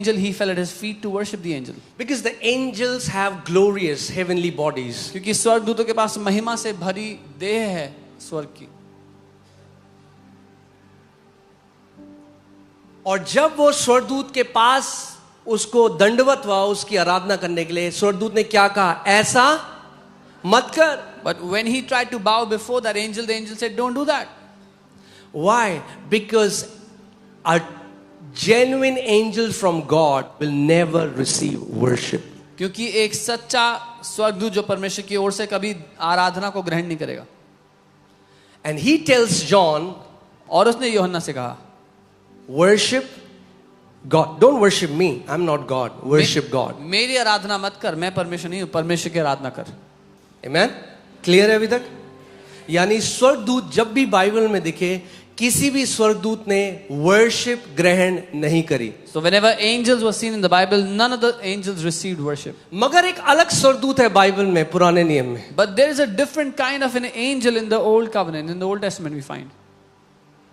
angel, he fell at his feet to worship the angel. Because the angels have glorious heavenly bodies. क्योंकि स्वर्गदूतों के पास महिमा से भरी देह है स्वर्ग की. और जब वो स्वर्गदूत के पास उसको दंडवत हुआ उसकी आराधना करने के लिए, स्वर्गदूत ने क्या कहा? ऐसा मत कर. But when he tried to bow before that angel, the angel said, "Don't do that." Why? Because a genuine angel from God will never receive worship. क्योंकि एक सच्चा स्वर्गदूत जो परमेश्वर की ओर से कभी आराधना को ग्रहण नहीं करेगा. And he tells John, और उसने यूहन्ना से कहा, worship God. Don't worship me. I'm not God. Worship God. मेरी आराधना मत कर, मैं परमेश्वर नहीं हूं, परमेश्वर की आराधना कर. Amen? क्लियर है अभी तक? यानी स्वर्गदूत जब भी बाइबल में दिखे, किसी भी स्वर्गदूत ने वर्शिप ग्रहण नहीं करी. So whenever angels were seen in the Bible, none of the angels received worship. मगर एक अलग स्वर्गदूत है बाइबल में, पुराने नियम में. But there is a different kind of an angel in the Old Covenant, in the Old Testament we find.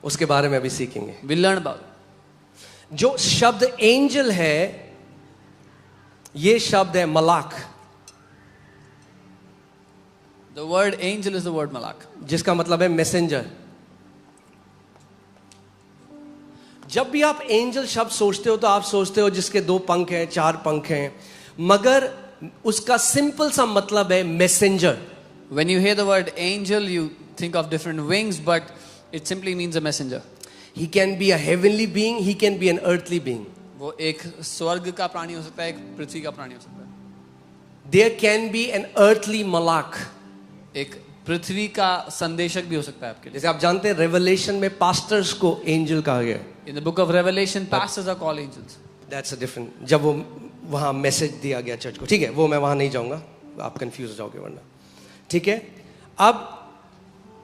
उसके बारे में अभी सीखेंगे. We'll learn about it. जो शब्द एंजल है, ये शब्द है मलाक. The word angel is the word malak, जिसका मतलब है मैसेंजर. जब भी आप एंजल शब्द सोचते हो तो आप सोचते हो जिसके 2 पंख हैं, 4 पंख हैं, मगर उसका सिंपल सा मतलब है messenger. When you hear the word angel, you think of different wings, but it simply means a messenger. He can be a heavenly being, he can be an earthly being. वो एक स्वर्ग का प्राणी हो सकता है, एक पृथ्वी का प्राणी हो सकता है. There can be an earthly malak. एक पृथ्वी का संदेशक भी हो सकता है आपके लिए. जैसे आप जानते हैं रेवलेशन में पास्टर्स को एंजल कहा गया. In the book of Revelation, pastors are called angels. That's a different. जब वो वहाँ मैसेज दिया गया चर्च को, ठीक है, वो मैं वहाँ नहीं जाऊँगा, आप कंफ्यूज हो जाओगे वरना. ठीक है. अब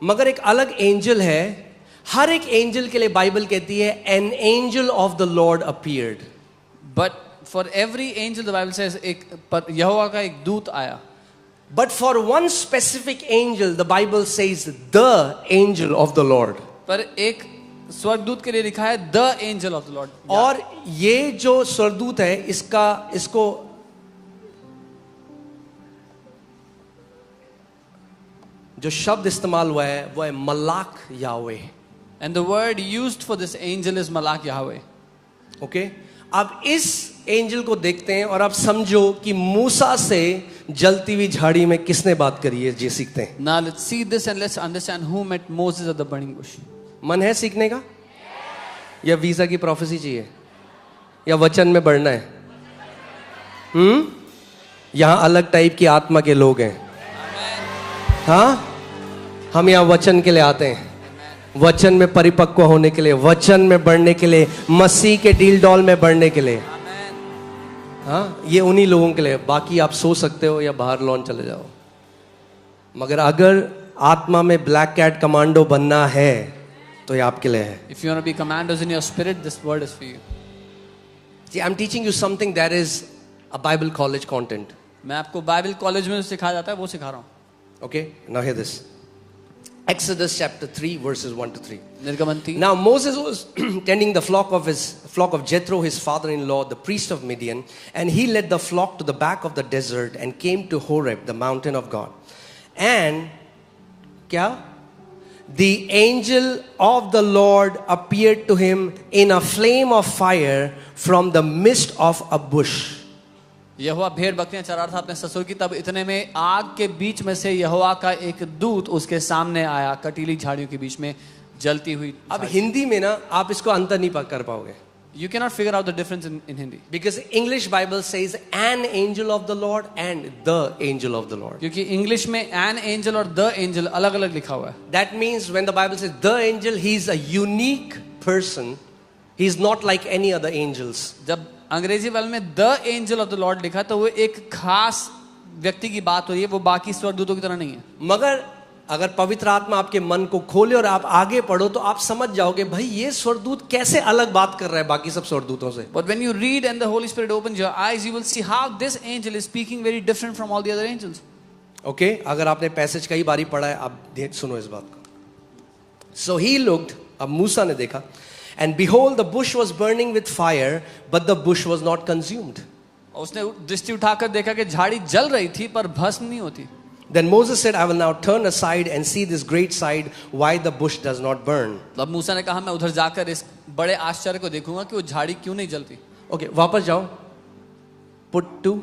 मगर एक अलग एंजल है. हर एक एंजल के लिए बाइबल कहती है an angel of the Lord appeared. But for every angel, the Bible says एक यहोवा का एक दूत आया. But for one specific angel, the Bible says the angel of the Lord. पर एक स्वर्गदूत के लिए लिखा है the angel of the Lord. और ये जो स्वर्गदूत है, इसको जो शब्द इस्तेमाल हुआ है वो है मलाक यावे. And the word used for this angel is Malak Yahweh. Okay. अब इस एंजल को देखते हैं और आप समझो कि मूसा से जलती हुई झाड़ी में किसने बात करी है, ये सीखते हैं. Now let's see this and let's understand who met Moses at the burning bush. मन है सीखने का? या वीजा की प्रोफेसी चाहिए? या वचन में बढ़ना है? यहाँ अलग टाइप की आत्मा के लोग हैं. हाँ, हम यहाँ वचन के लिए आते हैं, वचन में परिपक्व होने के लिए, वचन में बढ़ने के लिए, मसीह के डील डॉल में बढ़ने के लिए. हाँ, ये उन्हीं लोगों के लिए. बाकी आप सो सकते हो या बाहर लॉन चले जाओ, मगर अगर आत्मा में ब्लैक कैट कमांडो बनना है तो ये आपके लिए है. If you want to be commandos in your spirit, this word is for you. See, I'm teaching you something that is a Bible college content. मैं आपको बाइबल कॉलेज में सिखाया जाता है वो सिखा रहा हूँ. Okay, now hear this. Exodus chapter 3 verses 1 to 3. निर्गमन 3. Now Moses was tending the flock of Jethro, his father-in-law, the priest of Midian, and he led the flock to the back of the desert and came to Horeb, the mountain of God. And क्या? The angel of the Lord appeared to him in a flame of fire from the midst of a bush. यहोवा भेड़ बकरियां चरा रहा था अपने ससुर की, तब इतने में आग के बीच में से यहोवा का एक दूत उसके सामने आया, कटीली झाड़ियों के बीच में जलती हुई. अब हिंदी में ना आप इसको अंतर नहीं कर पाओगे. You cannot figure out the difference in Hindi. Because English Bible says an angel of the Lord and the angel of the Lord. क्योंकि इंग्लिश में an angel और the angel अलग अलग लिखा हुआ है. That means when the Bible says the angel, he is a unique person. He is not like any other angels. जब अंग्रेजी वाले में the angel of the Lord लिखा तो वो एक खास व्यक्ति की बात हो रही है, वो बाकी स्वर्गदूतों की तरह नहीं है. मगर अगर पवित्र आत्मा आपके मन को खोले और आप आगे पढ़ो तो आप समझ जाओगे भाई ये स्वर्गदूत कैसे अलग बात कर रहा है बाकी सब स्वर्गदूतों से. But when you read and the Holy Spirit opens your eyes, you will see how this angel is speaking very different from all the other angels. Okay, अगर आपने पैसेज कई बारी पढ़ा है, आप सुनो इस बात को. So he looked, अब मूसा ने देखा, And behold, the bush was burning with fire, but the bush was not consumed. उसने दृष्टि उठाकर देखा कि झाड़ी जल रही थी पर भस्म नहीं होती. Then Moses said, I will now turn aside and see this great sight, why the bush does not burn. तब मूसा ने कहा मैं उधर जाकर इस बड़े आश्चर्य को देखूंगा कि वो झाड़ी क्यों नहीं जलती. Okay, वापस जाओ. Put 2.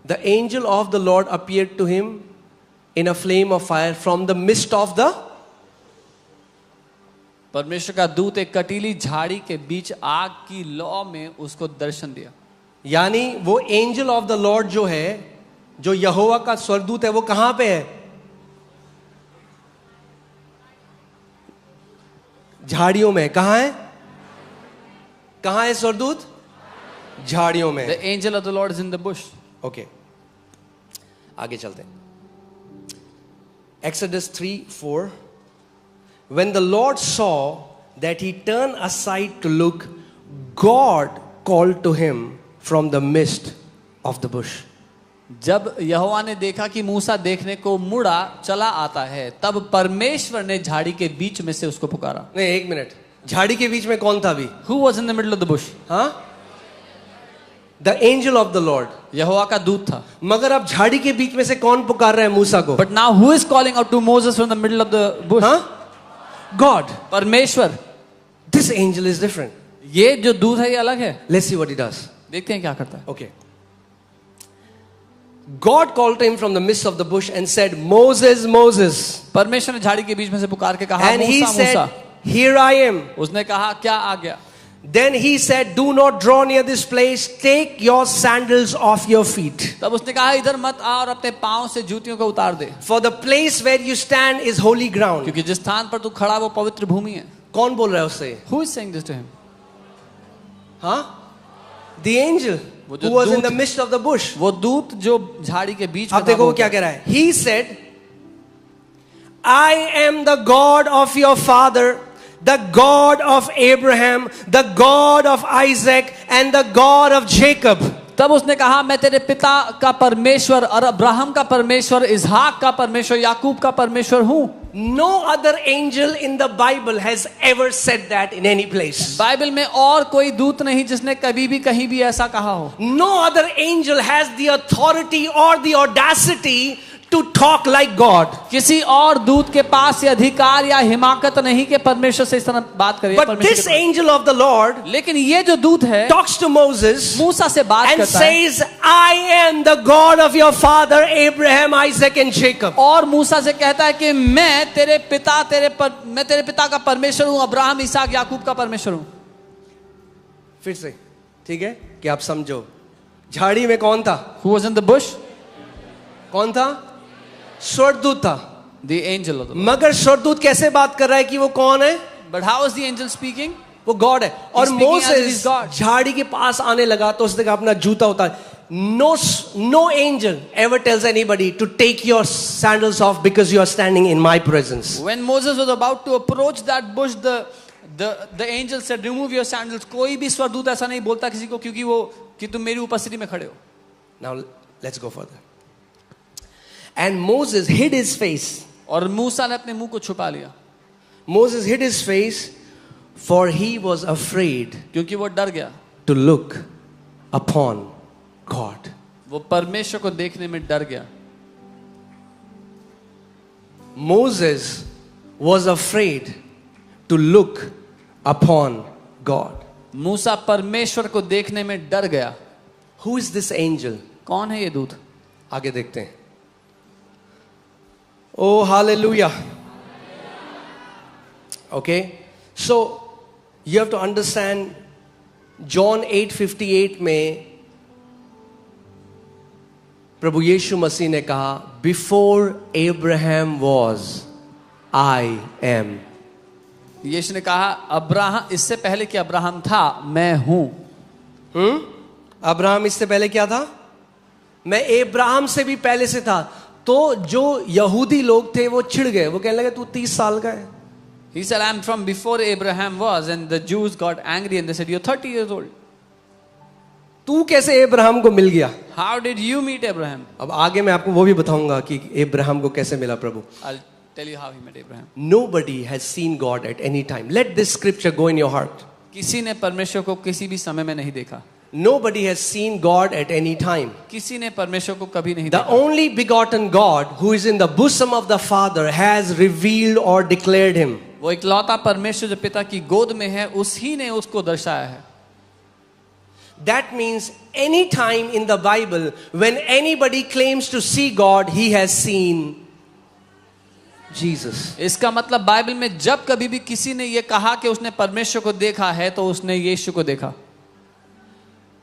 The angel of the Lord appeared to him in a flame of fire from the midst of the. परमेश्वर का दूत एक कटीली झाड़ी के बीच आग की लौ में उसको दर्शन दिया. यानी वो एंजल ऑफ द लॉर्ड जो है, जो यहोवा का स्वर्गदूत है, वो कहां पे है? झाड़ियों में. कहां है? कहां है स्वर्गदूत? झाड़ियों में. The angel of the Lord is in the bush. Okay, आगे चलते हैं. Exodus 3:4. When the Lord saw that he turned aside to look, God called to him from the midst of the bush. जब यहोवा ने देखा कि मूसा देखने को मुड़ा चला आता है, तब परमेश्वर ने झाड़ी के बीच में से उसको पुकारा. नहीं, एक मिनट. झाड़ी के बीच में कौन था अभी? Who was in the middle of the bush? हाँ, the angel of the lord. यहोवा का दूत था. मगर अब झाड़ी के बीच में से कौन पुकार रहा है मूसा को? But now who is calling out to Moses from the middle of the bush? हाँ, गॉड. परमेश्वर. This angel is different. ये जो दूत है ये अलग है. Let's see what he does. देखते हैं क्या करता है. Okay. God called to him from the midst of the bush and said, Moses, Moses. परमेश्वर ने झाड़ी के बीच में से पुकार के कहा, And he Musa, said, Musa. Here I am. उसने कहा क्या आ गया. Then he said, Do not draw near this place. Take your sandals off your feet. तब उसने कहा इधर मत आ और अपने पांव से जूतियों को उतार दे. For the place where you stand is holy ground. क्योंकि जिस स्थान पर तू खड़ा वो पवित्र भूमि है. कौन बोल रहा है उससे? Who is saying this to him? हाँ? The angel who was in the midst of the bush. वो दूत जो झाड़ी के बीच में. अब देखो वो क्या कह रहा है. He said, I am the God of your father, the God of Abraham, the God of Isaac, and the God of Jacob. तब उसने कहा मैं तेरे पिता का परमेश्वर और अब्राहम का परमेश्वर, इसहाक का परमेश्वर, याकूब का परमेश्वर हूं. No other angel in the Bible has ever said that in any place. Bible में और कोई दूत नहीं जिसने कभी भी कहीं भी ऐसा कहा हो. No other angel has the authority or the audacity to talk like God. किसी और दूत के पास ये अधिकार या हिमाकत नहीं कि परमेश्वर से इस तरह बात करे. But this angel of the Lord लेकिन ये जो दूत है talks to Moses मूसा से बात and करता है says, I am the God of your father Abraham, Isaac and Jacob. और मूसा से कहता है कि मैं तेरे पिता का परमेश्वर हूं, अब्राहम, इसहाक, याकूब का परमेश्वर हूं. फिर से ठीक है कि आप समझो. झाड़ी में कौन था? Who was in the bush? कौन था? स्वर्गदूत था. The angel of the Lord. मगर स्वर्गदूत कैसे बात कर रहा है कि वो कौन है? But how is the angel speaking? वो गॉड है. और speaking as if Moses he's God. झाड़ी के पास आने लगा तो उसने कहा अपना जूता उतार. No angel ever tells anybody to take your sandals off because you are standing in my presence. When Moses was about to approach that bush, the angel said, remove your sandals. कोई भी स्वर्गदूत ऐसा नहीं बोलता किसी को कि तुम मेरी उपस्थिति में खड़े हो. Now let's go further. And Moses hid his face. और मूसा ने अपने मुंह को छुपा लिया. Moses hid his face for he was afraid क्योंकि वो डर गया. to look upon God. वो परमेश्वर को देखने में डर गया. Moses was afraid to look upon God. मूसा परमेश्वर को देखने में डर गया. Who is this angel? कौन है ये दूत? आगे देखते हैं. Oh, hallelujah. Okay, so you have to understand John 8:58 में प्रभु यीशु मसीह ने कहा, Before Abraham was, I am. यीशु ने कहा अब्राहम, इससे पहले कि अब्राहम था मैं हूं. अब्राहम इससे पहले क्या था? मैं अब्राहम से भी पहले से था. तो जो यहूदी लोग थे वो चिढ़ गए. वो कहने लगे तू 30 साल का है. He said, I am from before Abraham was, and the Jews got angry and they said, you're 30 years old. तू कैसे अब्राहम को मिल गया? How did you meet Abraham? अब आगे मैं आपको वो भी बताऊंगा कि अब्राहम को कैसे मिला प्रभु. tell you how he met Abraham. Nobody has seen God at any time. Let this scripture go in your heart. किसी ने परमेश्वर को किसी भी समय में नहीं देखा. Nobody has seen God at any time. किसी ने परमेश्वर को कभी नहीं The देखा. only begotten God who is in the bosom of the Father has revealed or declared him. वो इकलौता परमेश्वर जो पिता की गोद में है, उसी ने उसको दर्शाया है. That means any time in the Bible when anybody claims to see God, he has seen Jesus. इसका मतलब बाइबल में जब कभी भी किसी ने ये कहा कि उसने परमेश्वर को देखा है, तो उसने यीशु को देखा.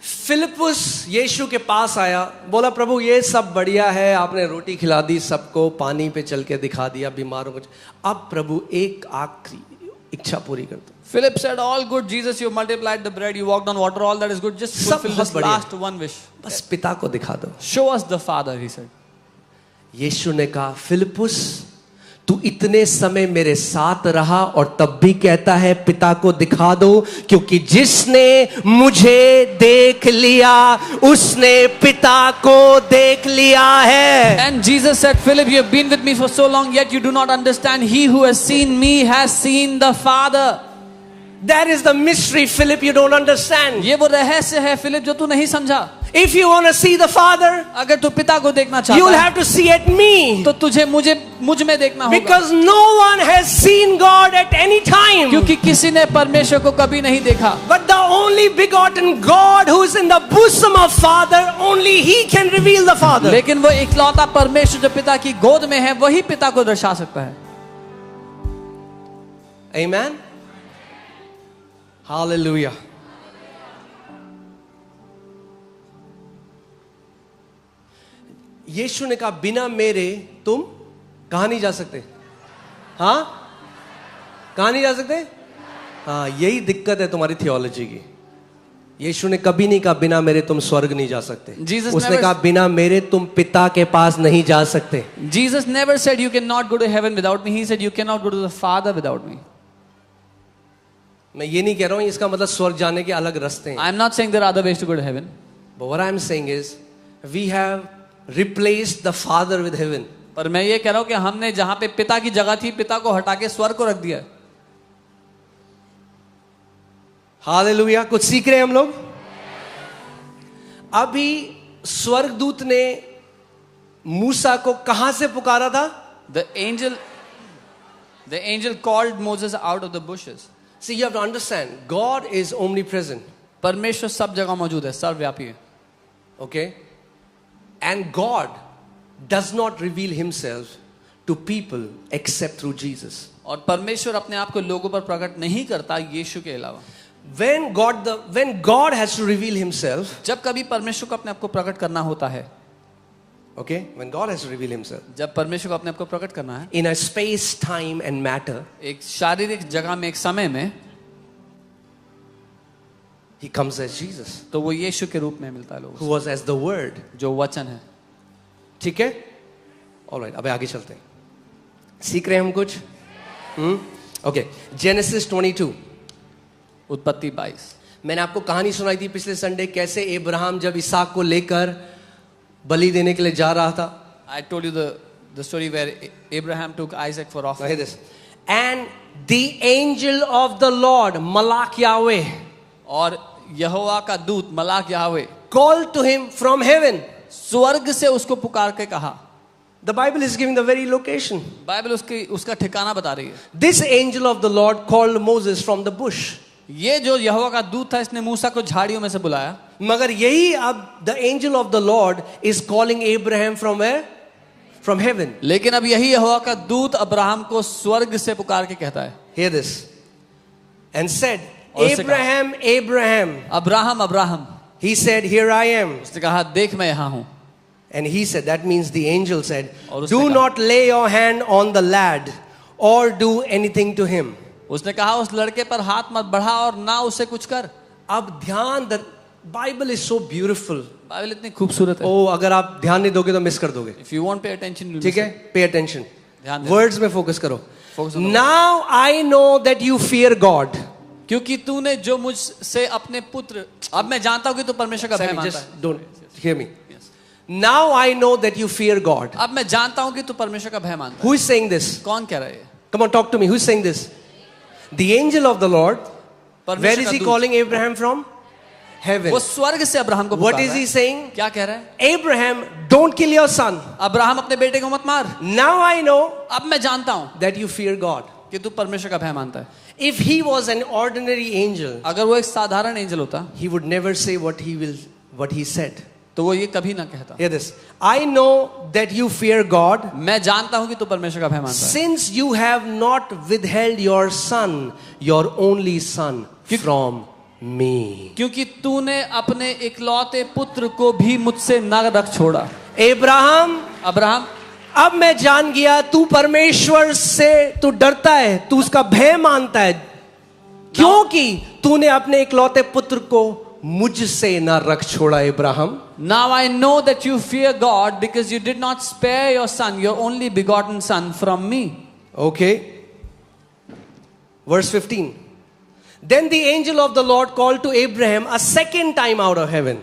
फिलिपुस यीशु के पास आया, बोला प्रभु ये सब बढ़िया है, आपने रोटी खिला दी सबको, पानी पे चल के दिखा दिया बीमारों को, अब प्रभु एक आखिरी इच्छा पूरी कर दो. Philip said, all good, Jesus, you multiplied the bread, you walked on water, all that is good, just fulfill this last one wish. बस पिता को दिखा दो. Show us the Father, he said. यीशु ने कहा, फिलिपुस तू इतने समय मेरे साथ रहा और तब भी कहता है पिता को दिखा दो, क्योंकि जिसने मुझे देख लिया उसने पिता को देख लिया है. And Jesus said, Philip, you have been with me for so long, yet you do not understand. He who has seen me has seen the Father. That is the mystery, Philip, you don't understand. ये वो रहस्य है Philip जो तू नहीं समझा. If you want to see the Father, अगर तू पिता को देखना you will चाहता है, have to see at me. तो तुझे मुझ में देखना होगा. Because no one has seen God at any time. क्योंकि किसी ने परमेश्वर को कभी नहीं देखा. But the only begotten God who is in the bosom of Father, only He can reveal the Father. लेकिन वो इकलौता परमेश्वर जो पिता की गोद में है, वही पिता को दर्शा सकता है. Amen. Hallelujah. यीशु ने कहा बिना मेरे तुम कहां नहीं जा सकते. हाँ, कहां नहीं जा सकते. हाँ, यही दिक्कत है तुम्हारी थियोलॉजी की. यीशु ने कभी नहीं कहा बिना मेरे तुम स्वर्ग नहीं जा सकते. उसने कहा बिना मेरे तुम पिता के पास नहीं जा सकते. Jesus never said you cannot go to heaven without me. He said you cannot go to the Father without me. मैं ये नहीं कह रहा हूं इसका मतलब स्वर्ग जाने के अलग रास्ते हैं. I am not saying there are other ways to go to heaven. But what I am saying is we have replaced the Father with heaven. पर मैं ये कह रहा हूं कि हमने जहां पे पिता की जगह थी, पिता को हटा के स्वर्ग को रख दिया. हालेलुया. कुछ सीख रहे हैं हम लोग. अभी स्वर्गदूत ने मूसा को कहां से पुकारा था. The angel called Moses out of the bushes. See, you have to understand, God is omnipresent. परमेश्वर सब जगह मौजूद है, सर्वव्यापी है. Okay? And God does not reveal himself to people except through Jesus. और परमेश्वर अपने आप को लोगों पर प्रकट नहीं करता यीशु के अलावा. When God has to reveal himself, जब कभी परमेश्वर को अपने आप को प्रकट करना होता है, okay, when God has to reveal himself, जब परमेश्वर को अपने आप को प्रकट करना है in a space, time and matter, एक शारीरिक जगह में, एक समय में, he comes as Jesus, तो वो यीशु के रूप में मिलता है लोगों who was as the Word. जो वचन है. ठीक है. Alright, अब आगे चलते हैं. सीख रहे हैं हम कुछ. Okay, Genesis 22. उत्पत्ति 22. मैंने आपको कहानी सुनाई थी पिछले संडे, कैसे इब्राहिम जब इसहाक को लेकर बलि देने के लिए जा रहा था. I told you the story where Abraham took Isaac for offering. Hear this. And the angel of the Lord, Malak Yahweh, और यहोवा का दूत मलाक Yahweh called to him from heaven. स्वर्ग से उसको पुकार के कहा. The Bible is giving the very location. Bible उसका ठिकाना बता रही है. This angel of the Lord called Moses from the bush. ये जो यहोवा का दूत था, इसने मूसा को झाड़ियों में से बुलाया. मगर यही अब the angel of the Lord is calling Abraham from where? From heaven. लेकिन अब यही यहोवा का दूत अब्राहम को स्वर्ग से पुकार के कहता है. Hear this. And said, Abraham, Abraham. Abraham, Abraham. He said, here I am. उसने कहा देख मैं यहाँ हूँ. And he said, that means the angel said, और उसने do कहा, not lay your hand on the lad or do anything to him. उसने कहा उस लड़के पर हाथ मत बढ़ा और ना उसे कुछ कर. अब ध्यान, the Bible is so beautiful. Bible इतनी खूबसूरत है. ओ अगर आप ध्यान नहीं दोगे तो मिस कर दोगे. If you won't pay attention, you'll ठीक है, pay attention. ध्यान दे. Words में focus करो. Focus on the Now I know that you fear God. क्योंकि तूने जो मुझसे अपने पुत्र, अब मैं जानता हूं कि तू परमेश्वर का भय मानता है. Just don't hear me. Yes. Now I know that you fear God. अब मैं जानता हूं कि तू परमेश्वर का भय मानता Who is saying this? है। कौन कह रहा है? Come on, talk to me. Who is saying this? The angel of the Lord. Where परमेश्वर is का he दूत। calling Abraham from? Heaven. वो स्वर्ग से अब्राहम को What पुकार is रहा he है। saying? क्या कह रहा है? Abraham, don't kill your son. Abraham अपने बेटे को मत मार। Now I know अब मैं जानता हूं that you fear God. कि तू परमेश्वर का भय मानता है। If he was an ordinary angel, अगर वो एक साधारण एंजल होता he would never say what he said. तो वो ये कभी ना कहता। Hear this. I know that you fear God, मैं जानता हूं कि तू परमेश्वर का भय मानता है, since you have not withheld your son, your only son, from me. क्योंकि तूने अपने इकलौते पुत्र को भी मुझसे न रख छोड़ा। Abraham, अब्राहम, अब मैं जान गया तू परमेश्वर से तू डरता है, तू उसका भय मानता है, क्योंकि तूने अपने इकलौते पुत्र को मुझसे ना रख छोड़ा। Ibrahim, now I know that you fear God because you did not spare your son, your only begotten son, from me. Okay. Verse 15. Then the angel of the Lord called to Abraham a second time out of heaven.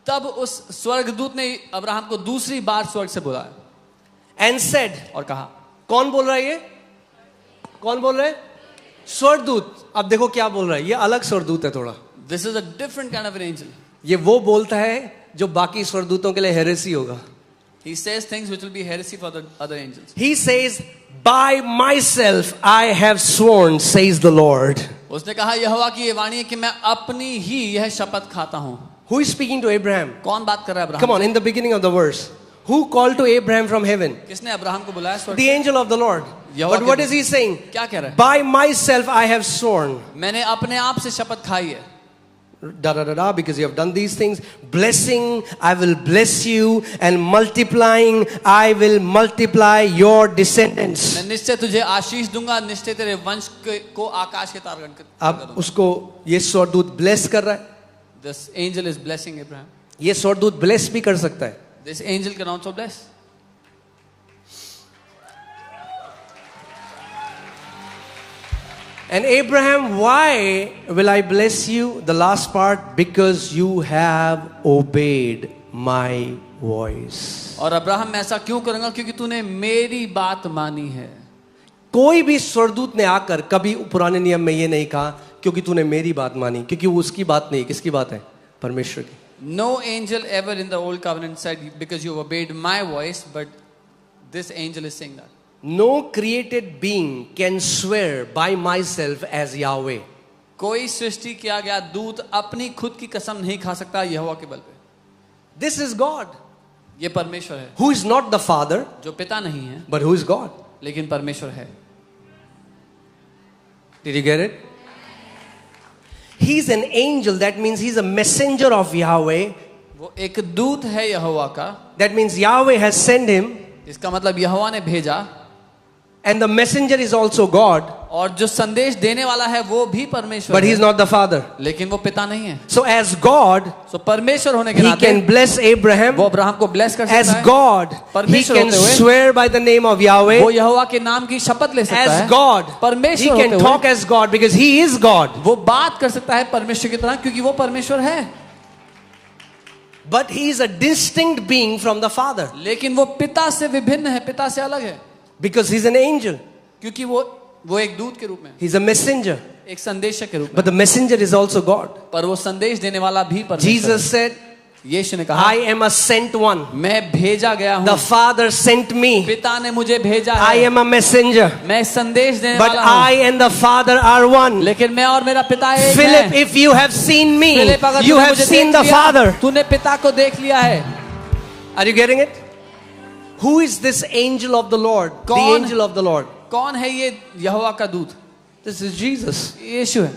तब उस स्वर्गदूत ने Abraham को दूसरी बार स्वर्ग से बुलाया And said, और कहा। कौन बोल रहा है ये? कौन बोल रहा है? स्वर्गदूत। अब देखो क्या बोल रहा है, ये अलग स्वर्गदूत है थोड़ा। This is a different kind of an angel. ये वो बोलता है जो बाकी स्वर्गदूतों के लिए हेरेसी होगा। He says things which will be heresy for the other angels. He says, by myself I have sworn, says the Lord. उसने कहा यहोवा की ये वाणी है कि मैं अपनी ही यह शपथ खाता हूं। Who is speaking to Abraham? कौन बात कर रहा है Abraham? Come on, in the beginning of the verse. Who called to Abraham from heaven? किसने अब्राहम को बुलाया स्वर्ग The से? angel of the Lord. Jehovah But के what दूत। is he saying? क्या कह रहा है? By myself I have sworn. मैंने अपने आप से शपथ खाई है। Da da da da, because you have done these things. Blessing, I will bless you, and multiplying, I will multiply your descendants. मैं निश्चय तुझे आशीष दूंगा, निश्चय तेरे वंश को आकाश के तारगण अब उसको ये स्वर्गदूत ब्लेस कर रहा है। This angel is blessing Abraham. ये स्वर्गदूत ब्लेस भी कर सकता है। This angel can also bless. And Abraham, why will I bless you? The last part, because you have obeyed my voice. और अब्राहम मैं ऐसा क्यों करूंगा? क्योंकि तूने मेरी बात मानी है। कोई भी स्वर्गदूत ने आकर कभी पुराने नियम में ये नहीं कहा क्योंकि तूने मेरी बात मानी, क्योंकि वो उसकी बात नहीं, किसकी बात है? परमेश्वर की। No angel ever in the old covenant said because you obeyed my voice, but this angel is saying that. No created being can swear by myself as Yahweh. कोई सृष्टि किया गया दूत अपनी खुद की कसम नहीं खा सकता यहोवा के बल पे। This is God, ये परमेश्वर है who is not the Father, जो पिता नहीं है but who is God. लेकिन परमेश्वर है। Did you get it? He's an angel, that means he's a messenger of Yahweh. वो एक दूत है यहोवा का, That means Yahweh has sent him, इसका मतलब यहोवा ने भेजा, and the messenger is also God, और जो संदेश देने वाला है वो भी परमेश्वर but है, he's not the Father. लेकिन वो पिता नहीं है। So as God, सो परमेश्वर होने के he नाते can bless Abraham. वो अब्राहम को ब्लेस कर As सकता है। God, he परमेश्वर can होते हुए swear by the name of वो Yahweh. यहोवा के नाम की शपथ ले सकता As है। God, he परमेश्वर होते can हुए talk as God because he is God. वो बात कर सकता है परमेश्वर की तरह, क्योंकि वो परमेश्वर है। But he is a distinct being from the Father लेकिन वो पिता से विभिन्न है, पिता से अलग है, because he's an angel. क्योंकि वो एक दूत के रूप में, He's a messenger. एक संदेशक के रूप में, But the messenger is also God. पर वो संदेश देने वाला भी परमेश्वर Jesus है। said, यीशु ने कहा, I am a sent one. मैं भेजा गया हूँ, The Father sent me. पिता ने मुझे भेजा I है, am a messenger. मैं संदेश देने But वाला I हूँ, and the Father are one. लेकिन मैं और मेरा पिता एक Philip, है। if you have seen me, Philip, अगर you तूने have मुझे seen देख the लिया, Father. तूने पिता को देख लिया है। Are you getting it? Who is this angel of the Lord? The कौन- angel of the Lord. कौन है ये यहोवा का दूत? This is Jesus. यीशु है।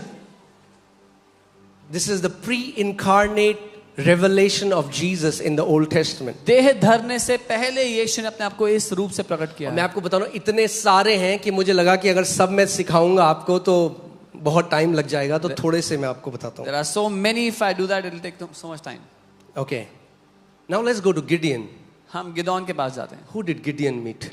This is the pre-incarnate revelation of Jesus in the Old Testament. देह धरने से पहले यीशु ने अपने आप को इस रूप से प्रकट किया मैं है। आपको बता रहा हूं, इतने सारे हैं कि मुझे लगा कि अगर सब मैं सिखाऊंगा आपको तो बहुत टाइम लग जाएगा, तो थोड़े से मैं आपको बताता There are so many, if I do that, it will take so much time. हूं. Okay. Now let's go to Gideon. हम गिदोन के पास जाते हैं। Who did Gideon meet?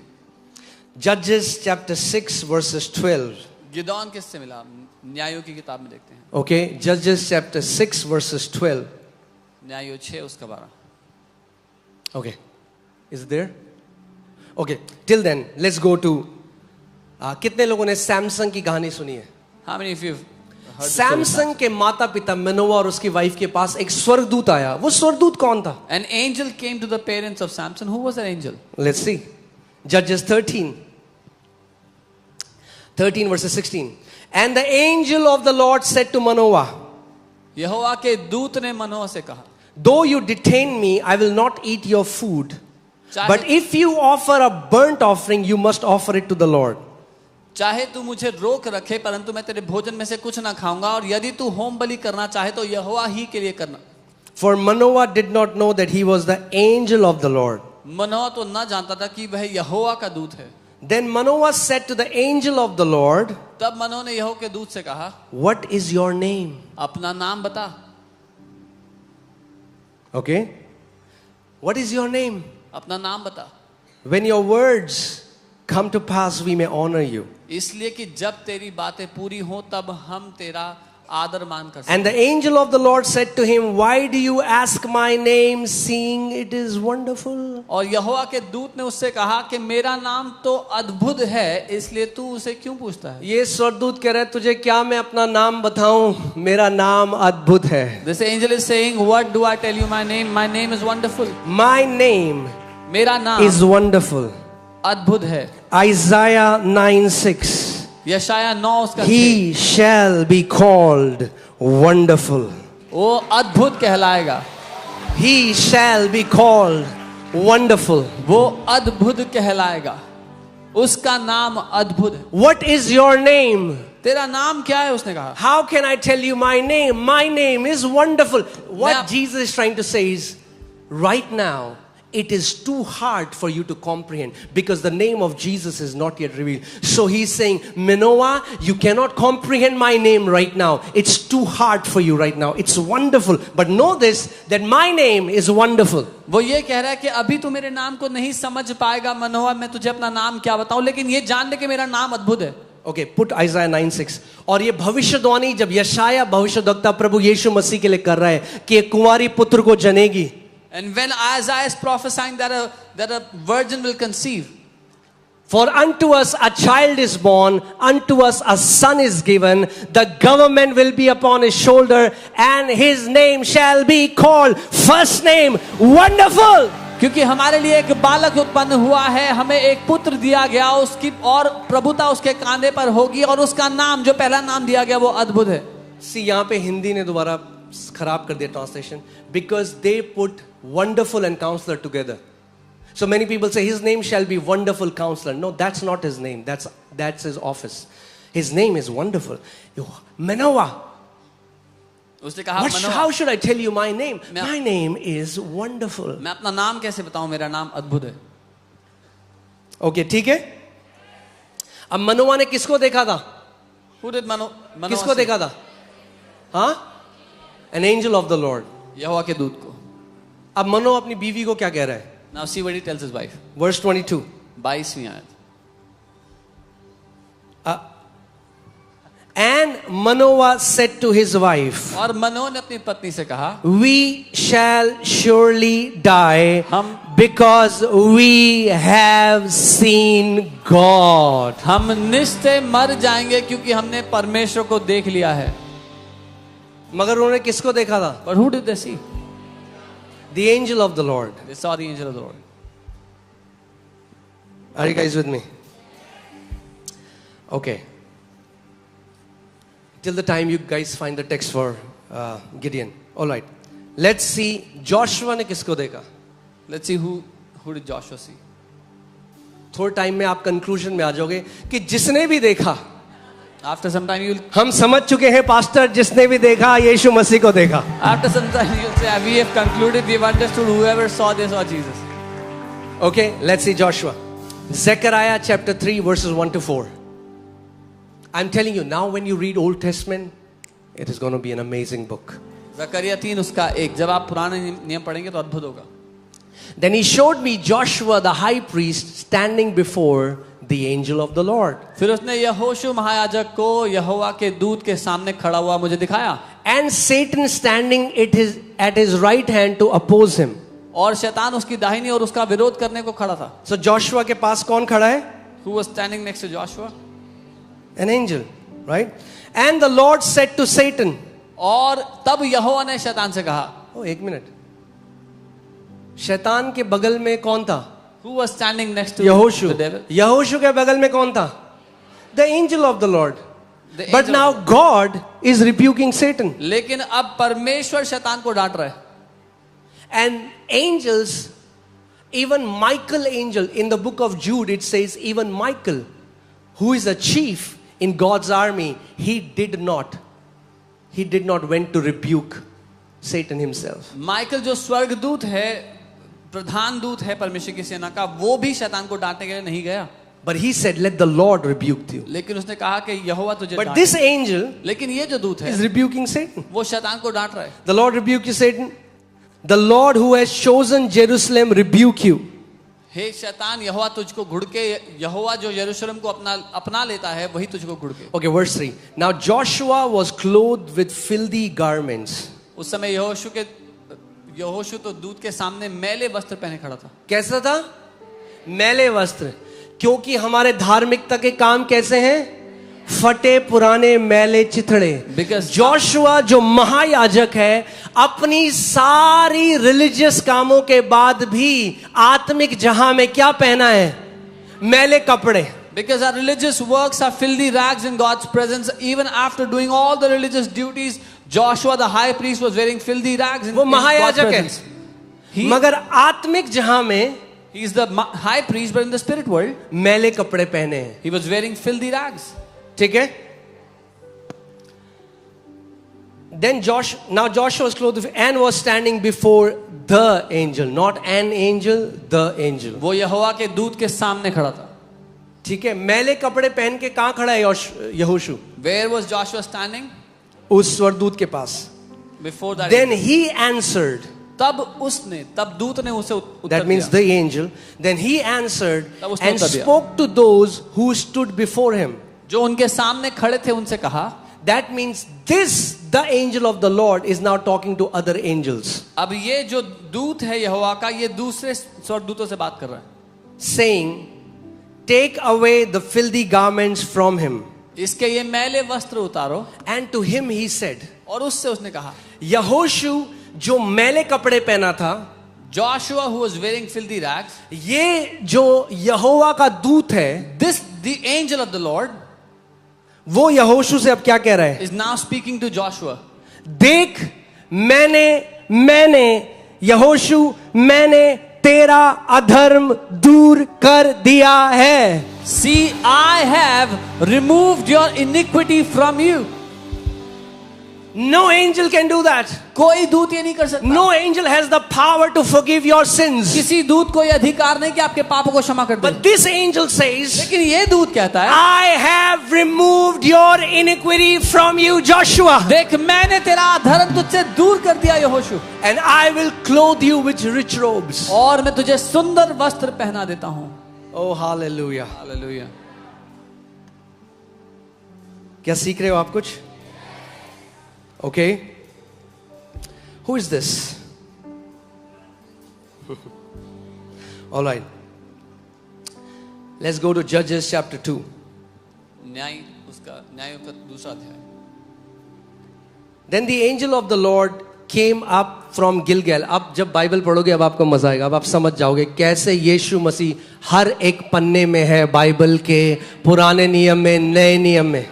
Judges chapter 6 verses 12. Gideon किससे मिला? न्यायों की किताब में देखते हैं। Okay, Judges chapter 6 verses 12. न्यायों 6 उसका 12। Okay. Is it there? Okay. Till then, let's go to. कितने लोगों ने सैमसंग की कहानी सुनी है? How many of you have heard the story of Samsung के माता पिता मनोवा और उसकी वाइफ के पास एक स्वर्गदूत आया. वो स्वर्गदूत कौन था? An angel came to the parents of Samson. Who was that angel? Let's see. Judges 13 verses 16. And the angel of the Lord said to Manoah, यहोवा के दूत ने मनोह से कहा, though you detain me, I will not eat your food. चाहे- But if you offer a burnt offering, you must offer it to the Lord. चाहे तू मुझे रोक रखे परंतु मैं तेरे भोजन में से कुछ ना खाऊंगा, और यदि तू होम बलि करना चाहे तो यहोवा ही के लिए करना. For Manoah did not know that he was the angel of the Lord. मनोह तो ना जानता था कि वह यहोवा का दूत है. Then Manoah said to the angel of the Lord, तब मनोह ने यहोवा के दूत से कहा, what is your name? अपना नाम बता. Okay. What is your name? अपना नाम बता. When your words come to pass, we may honor you. इसलिए कि जब तेरी बातें पूरी हो तब हम तेरा आदर मान कर And सकते. the angel of the Lord said to him, why do you ask my name, seeing it is wonderful? और यहोवा के दूत ने उससे कहा कि मेरा नाम तो अद्भुत है, इसलिए तू उसे क्यों पूछता है. ये स्वर्गदूत कह रहा है, तुझे क्या मैं अपना नाम बताऊं? मेरा नाम अद्भुत है. This angel is saying, what do I tell you my name? My name is wonderful. My name मेरा नाम is wonderful. अद्भुत है. Isaiah 9:6. यशाया 9 उसका 6. He shall be called wonderful. वो अद्भुत कहलाएगा. He shall be called wonderful. वो अद्भुत कहलाएगा. उसका नाम अद्भुत है. What is your name? तेरा नाम क्या है? उसने कहा. How can I tell you my name? My name is wonderful. What Now- Jesus is trying to say is, right now, it is too hard for you to comprehend because the name of Jesus is not yet revealed. So he's saying, Manoah, you cannot comprehend my name right now. It's too hard for you right now. It's wonderful. But know this, that my name is wonderful. वो ये कह रहा है कि अभी तू मेरे नाम को नहीं समझ पाएगा मनोहर, मैं तुझे अपना नाम क्या बताऊं, लेकिन ये जान ले कि मेरा नाम अद्भुत है. Okay, put Isaiah 9:6. और ये भविष्यवाणी जब यशाया भविष्यद्वक्ता प्रभु यीशु मसीह के लिए कर रहा है कि एक कुंवारी पुत्र को जनेगी. And when Isaiah is prophesying that a virgin will conceive. For unto us a child is born, unto us a son is given, the government will be upon his shoulder, and his name shall be called, first name, Wonderful. क्योंकि हमारे लिए एक बालक उत्पन्न हुआ है, हमें एक पुत्र दिया गया, उसकी और प्रभुता उसके कांधे पर होगी, और उसका नाम जो पहला नाम दिया गया वो अद्भुत है. See, यहाँ पे हिंदी ने दोबारा खराब कर दिया translation, because they put wonderful and counselor together. So many people say his name shall be wonderful counselor. No, that's not his name. That's his office. His name is wonderful. Manoah. उसने कहा मनोहर, How should I tell you my name? मैं- My name is wonderful. मैं अपना नाम कैसे बताऊं, मेरा नाम अद्भुत है. Okay, ठीक है. अब मनोवा ने किसको देखा था? Who did Manoah किसको see? देखा था? हाँ? An angel of the Lord. यहोवा के दूत को. अब मनो अपनी बीवी को क्या कह रहा है? Now see what he tells his wife. Verse 22. 22वीं आयत. And Manoah said to his wife, और मनोह ने अपनी पत्नी से कहा, we shall surely die हम because we have seen God. हम निश्चय मर जाएंगे क्योंकि हमने परमेश्वर को देख लिया है. मगर उन्होंने किसको देखा था? But who did they see? The angel of the Lord. They saw the angel of the Lord. Are you guys with me? Okay. Till the time you guys find the text for Gideon. All right. Let's see. Joshua ने किसको देखा? Let's see who did Joshua see. थोड़े time में आप conclusion में आ जाओगे कि जिसने भी देखा, After some time you'll हम समझ चुके हैं पास्टर, जिसने भी देखा यीशु मसीह को देखा. after some time you'll say we have concluded, we've understood, whoever saw this saw Jesus. Okay, let's see Joshua. Zechariah chapter 3 verses 1 to 4. I'm telling you, now when you read Old Testament, it is going to be an amazing book. जकरिया 3 उसका 1. जब आप पुराने नियम पढ़ेंगे तो अद्भुत होगा. Then he showed me Joshua the high priest standing before the angel of the Lord. फिर उसने यहोशू महायाजक को यहोवा के दूत के सामने खड़ा हुआ मुझे दिखाया. And Satan standing at his right hand to oppose him. और शैतान उसकी दाहिनी और उसका विरोध करने को खड़ा था. So Joshua के पास कौन खड़ा है? Who was standing next to Joshua? An angel, right? And the Lord said to Satan. और तब यहोवा ने शैतान से कहा. Oh, एक मिनट. शैतान के बगल में कौन था? Who was standing next to यहोशू. the devil? यहोशू के बगल में कौन था? The angel of the Lord. The But angel now of God is rebuking Satan. लेकिन अब परमेश्वर शैतान को डांट रहा है. And angels, even Michael angel, in the book of Jude it says even Michael, who is a chief in God's army, he did not went to rebuke Satan himself. Michael जो स्वर्गदूत है, प्रधान दूत है परमेश्वर की सेना का, वो भी शैतान को डांटने के लिए नहीं गया. But he said, let the Lord rebuke you. लेकिन उसने कहा कि यहोवा तुझे But डांटे. this angel लेकिन ये जो दूत है is rebuking Satan. वो शैतान को डांट रहा है. The Lord rebuke you, Satan. The Lord who has chosen Jerusalem rebuke you. हे शैतान, यहोवा तुझको घुड़के, यहोवा जो यरूशलेम को अपना लेता है वही तुझको घुड़के. Okay, verse 3. Now Joshua was clothed with filthy garments. उस समय यहोशू तो दूत के सामने मैले वस्त्र पहने खड़ा था. कैसा था? मैले वस्त्र. क्योंकि हमारे धार्मिकता के काम कैसे हैं? फटे पुराने मैले चिथड़े. Because जोशुआ जो महायाजक है, अपनी सारी रिलीजियस कामों के बाद भी आत्मिक जहां में क्या पहना है? मैले कपड़े. Because our religious works are filthy rags in God's presence. Even after doing all the religious duties, Joshua the high priest was wearing filthy rags in वो God's महायाजक है. presence. मगर आत्मिक जहां में He is the high priest, but in the spirit world, मैले कपड़े पहने हैं. he was wearing filthy rags. ठीक है? Then now Joshua was clothed and was standing before the angel, not an angel, the angel. वो यहोवा के दूत के सामने खड़ा था. ठीक है? मैले कपड़े पहन के कहां खड़ा है यहोशू? Where was Joshua standing? उस स्वरदूत के पास. Before that. Then he answered. तब दूत ने उसे उत्तर That means दिया. the angel. Then he answered तब उसने and उत्तर दिया. spoke to those who stood before him. जो उनके सामने खड़े थे उनसे कहा. That means the angel of the Lord is now talking to other angels. अब ये जो दूत है यहोवा का, ये दूसरे स्वर्गदूतों से बात कर रहा है. Saying, take away the filthy garments from him. इसके ये मैले वस्त्र उतारो. And to him he said, और उससे उसने कहा. यहोशू जो मैले कपड़े पहना था, Joshua who was wearing filthy rags, ये जो यहोवा का दूत है, the angel of the Lord वो यहोशू से अब क्या कह रहा है? is now speaking to Joshua. देख, मैंने यहोशू, मैंने तेरा अधर्म दूर कर दिया है. See, I have removed your iniquity from you. No angel can do that. कोई दूत ये नहीं कर सकता. No angel has the power to forgive your sins. किसी दूत को ये अधिकार नहीं कि आपके पापों को क्षमा कर दे. But this angel says, लेकिन ये दूत कहता है, I have removed your iniquity from you, Joshua. देख, मैंने तेरा अधर्म तुझसे दूर कर दिया यहोशू. And I will clothe you with rich robes. और मैं तुझे सुंदर वस्त्र पहना देता हूँ. Oh, hallelujah. हालेलुया. क्या सीख रहे हो आप कुछ? Okay. Who is this? All right. Let's go to Judges chapter 2. न्यायों का दूसरा अध्याय. Then the angel of the Lord came up from Gilgal. अब जब बाइबल पढ़ोगे अब आपको मजा आएगा. अब आप समझ जाओगे कैसे यीशु मसीह हर एक पन्ने में है बाइबल के, पुराने नियम में, नए नियम में.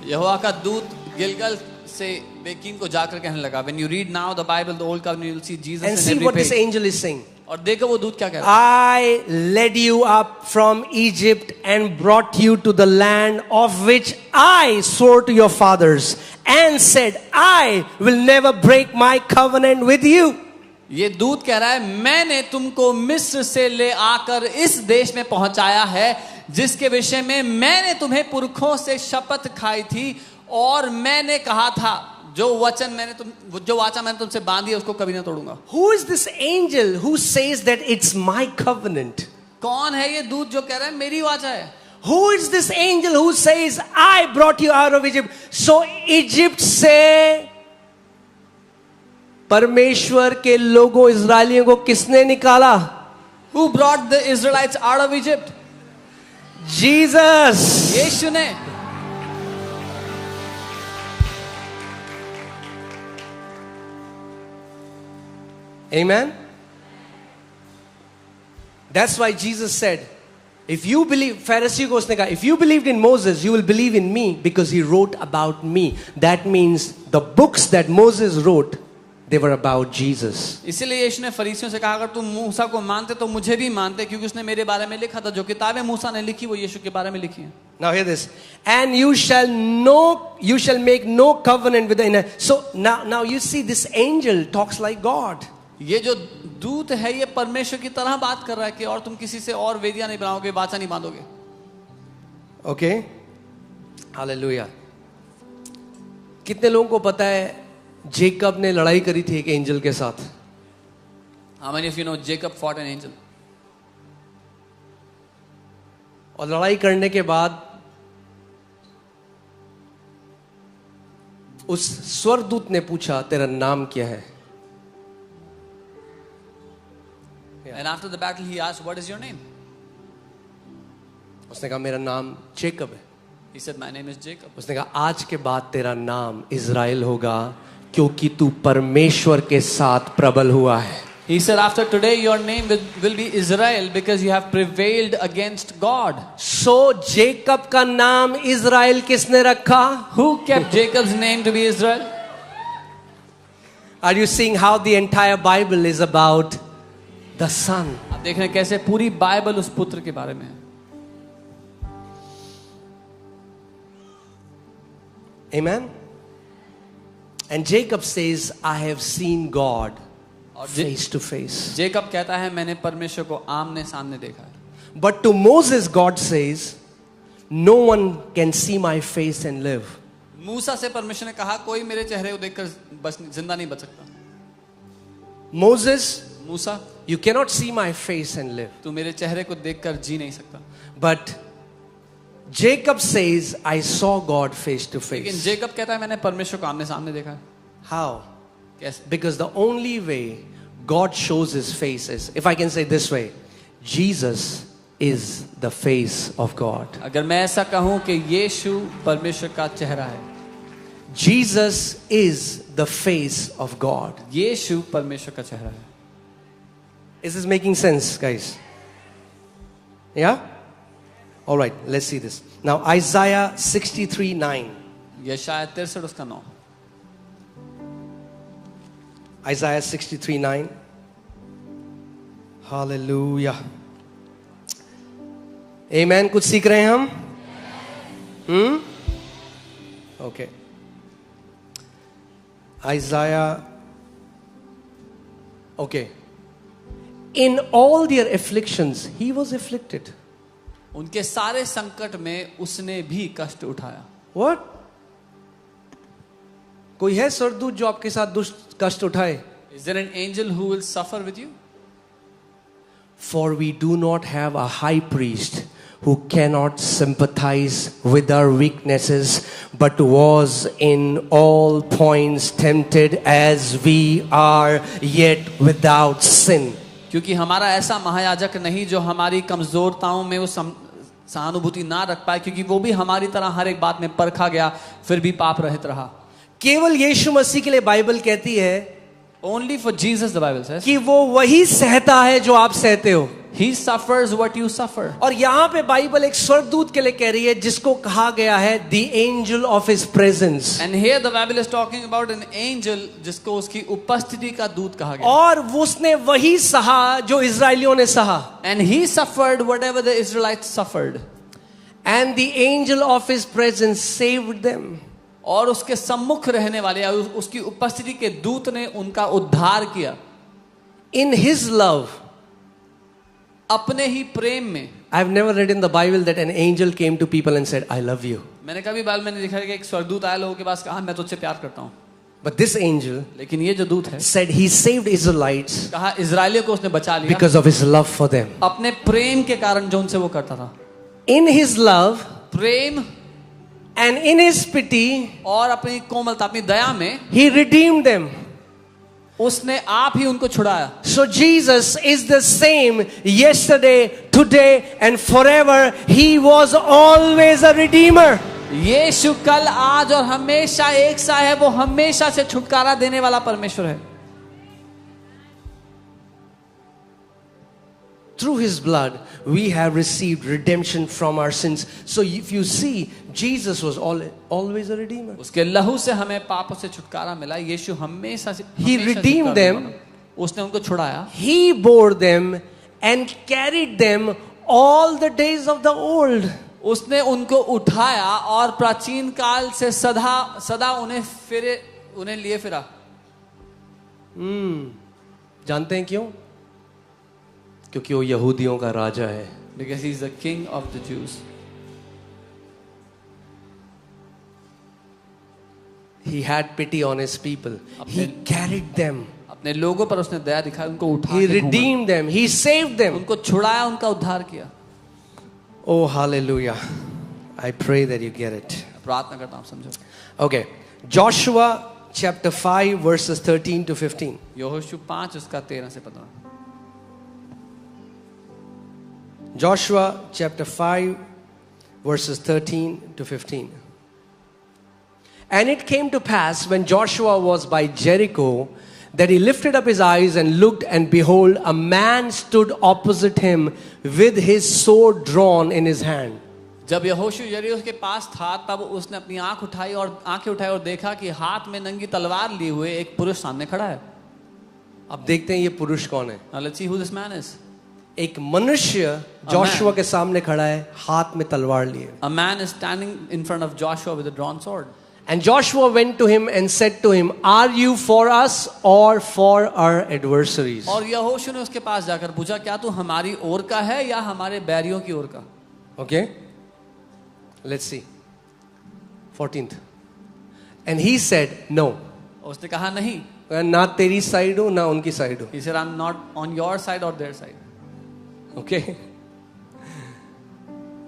यहोवा का दूत गिलगल से बेकिन को जाकर कहने लगा. When you read now the Bible, the Old Covenant, you'll see Jesus And in see every what this page. angel is saying. और देखो वो दूत क्या कह रहा है. I led you up from Egypt and brought you to the land of which I swore to your fathers and said, I will never break my covenant with you. ये दूत कह रहा है, मैंने तुमको मिस्र से ले आकर इस देश में पहुंचाया है जिसके विषय में मैंने तुम्हें पुरखों से शपथ खाई थी और मैंने कहा था जो वाचा मैंने तुमसे बांधी है उसको कभी ना तोड़ूंगा. Who is this angel who says that it's my covenant? कौन है ये दूत जो कह रहा है मेरी वाचा है? Who is this angel who says I brought you out of Egypt? So Egypt से परमेश्वर के लोगों इजरायलियों को किसने निकाला? Who brought the Israelites out of Egypt? Jesus. यीशु ने। Amen. That's why Jesus said, if you believe, Pharisee को उसने कहा, if you believed in Moses, you will believe in me because he wrote about me. That means the books that Moses wrote, they were about Jesus. इसीलिए यीशु ने फरीसियों से कहा, अगर तुम मूसा को मानते तो मुझे भी मानते, क्योंकि उसने मेरे बारे में लिखा था। जो किताबें मूसा ने लिखी वो यीशु के बारे में लिखी हैं। Now hear this. And you shall make no covenant with the. So now you see this angel talks like God. ये जो दूत है ये परमेश्वर की तरह बात कर रहा है कि और तुम किसी से और वेदियां नहीं बनाओगे, वाचा नहीं बांधोगे। Okay? Hallelujah. कितने लोगों को पता है जेकब ने लड़ाई करी थी एक एंजल के साथ? How many of you know Jacob fought an angel? और लड़ाई करने के बाद उस स्वर्गदूत ने पूछा, तेरा नाम क्या है? And after the battle he asked, what is your name? उसने कहा, मेरा नाम जेकब है। He said, my name is Jacob. उसने कहा, आज के बाद तेरा नाम इज़राइल होगा, क्योंकि तू परमेश्वर के साथ प्रबल हुआ है। He said, after today your name will be Israel because you have prevailed against God. So Jacob का नाम इज़राइल किसने रखा? Who kept Jacob's name to be Israel? Are you seeing how the entire Bible is about the Son? आप देख रहे हैं कैसे पूरी बाइबल उस पुत्र के बारे में है। Amen. And Jacob says, I have seen God face to face. Jacob कहता है मैंने परमेश्वर को आमने सामने देखा है। But to Moses God says, no one can see my face and live. मूसा से परमेश्वर ने कहा कोई मेरे चेहरे को देखकर बस जिंदा नहीं बच सकता। Moses, Musa, you cannot see my face and live. तू मेरे चेहरे को देखकर जी नहीं सकता। But Jacob says, I saw God face to लेकिन face. जेकब कहता है मैंने परमेश्वर को आमने सामने देखा है। How? कैसे? Because the only way God shows his face is, if I can say this way, Jesus is the face of God. अगर मैं ऐसा कहूं कि यीशु परमेश्वर का चेहरा है। Jesus is the face of God. यीशु परमेश्वर का चेहरा है। Is this making sense, guys? Yeah? All right, let's see this. Now, Isaiah 63:9. यशायाह 63 उसका 9। Isaiah 63:9. Hallelujah. Amen. कुछ सीख रहे हैं हम? Okay. Isaiah. Okay. In all their afflictions, he was afflicted. उनके सारे संकट में उसने भी कष्ट उठाया। What? कोई है स्वर्गदूत जो आपके साथ दुष्ट कष्ट उठाए? Is there an angel who will suffer with you? For we do not have a high priest who cannot sympathize with our weaknesses, but was in all points tempted as we are, yet without sin. क्योंकि हमारा ऐसा महायाजक नहीं जो हमारी कमजोरताओं में वो सहानुभूति ना रख पाए, क्योंकि वो भी हमारी तरह हर एक बात में परखा गया फिर भी पाप रहित रहा। केवल यीशु मसीह के लिए बाइबल कहती है Only for Jesus the Bible says कि वो वही सहता है जो आप सहते हो। He suffers what you suffer. और यहाँ पे बाइबल एक स्वर्गदूत के लिए कह रही है जिसको कहा गया है the angel of his presence. And here the Bible is talking about an angel जिसको उसकी उपस्थिति का दूत कहा गया। और उसने वही सहा जो इजरायलियों ने सहा। And he suffered whatever the Israelites suffered. And the angel of his presence saved them. और उसके सम्मुख रहने वाले या उसकी उपस्थिति के दूत ने उनका उद्धार किया। In his love. अपने ही प्रेम में। I've never read in the Bible that an angel came to people and said, I love you. मैंने कभी बाइबल में नहीं देखा कि एक स्वर्गदूत आया लोगों के पास कहा मैं तुझसे प्यार करता हूँ। But this angel लेकिन ये जो दूत है said he saved Israelites कहा इजराइलियों को उसने बचा लिया because of his love for them. अपने प्रेम के कारण जो उनसे वो करता था। In his love Prem and in his pity और अपनी कोमलता अपनी दया में he redeemed them. उसने आप ही उनको छुड़ाया। So Jesus is the same yesterday, today and forever. He was always a redeemer. यीशु कल आज और हमेशा एक सा है, वो हमेशा से छुटकारा देने वाला परमेश्वर है। Through his blood we have received redemption from our sins. So if you see, Jesus was always a redeemer. उसके लहू से हमें पापों से छुटकारा मिला। यीशु हमेशा से He redeemed them. उसने उनको छुड़ाया। He bore them and carried them all the days of the old. उसने उनको उठाया और प्राचीन काल से सदा उन्हें लिए फिरा। जानते हैं क्यों? क्योंकि वो यहूदियों का राजा है। Because he is the king of the Jews. He had pity on his people. He carried them. अपने लोगों पर उसने दया दिखाई, उनको उठा He के घूमा। redeemed them. He saved them. उनको छुड़ाया, उनका उद्धार किया। Oh, hallelujah. I pray that you get it. प्रार्थना करता हूं, समझो। Okay. Joshua chapter 5 verses 13 to 15. यहोशू 5 उसका 13 से 15। Joshua chapter 5 verses 13 to 15. And it came to pass when Joshua was by Jericho that he lifted up his eyes and looked, and behold, a man stood opposite him with his sword drawn in his hand. जब यहोशू यरीहो के पास था, तब उसने अपनी आंखें उठाई और देखा कि हाथ में नंगी तलवार लिए हुए एक पुरुष सामने खड़ा है। अब देखते हैं ये पुरुष कौन है। Now let's see who this man is. एक मनुष्य जोशुआ के सामने खड़ा है, हाथ में तलवार लिए। A man is standing in front of Joshua with a drawn sword. And Joshua went to him and said to him, Are you for us or for our adversaries? और यहोशू ने उसके पास जाकर पूछा, क्या तू हमारी ओर का है या हमारे बैरियों की ओर का? Okay, let's see. 14th. And he said, No. उसने कहा नहीं। ना तेरी साइड हो ना उनकी साइड हो। He said, I'm not on your side or their side. Okay.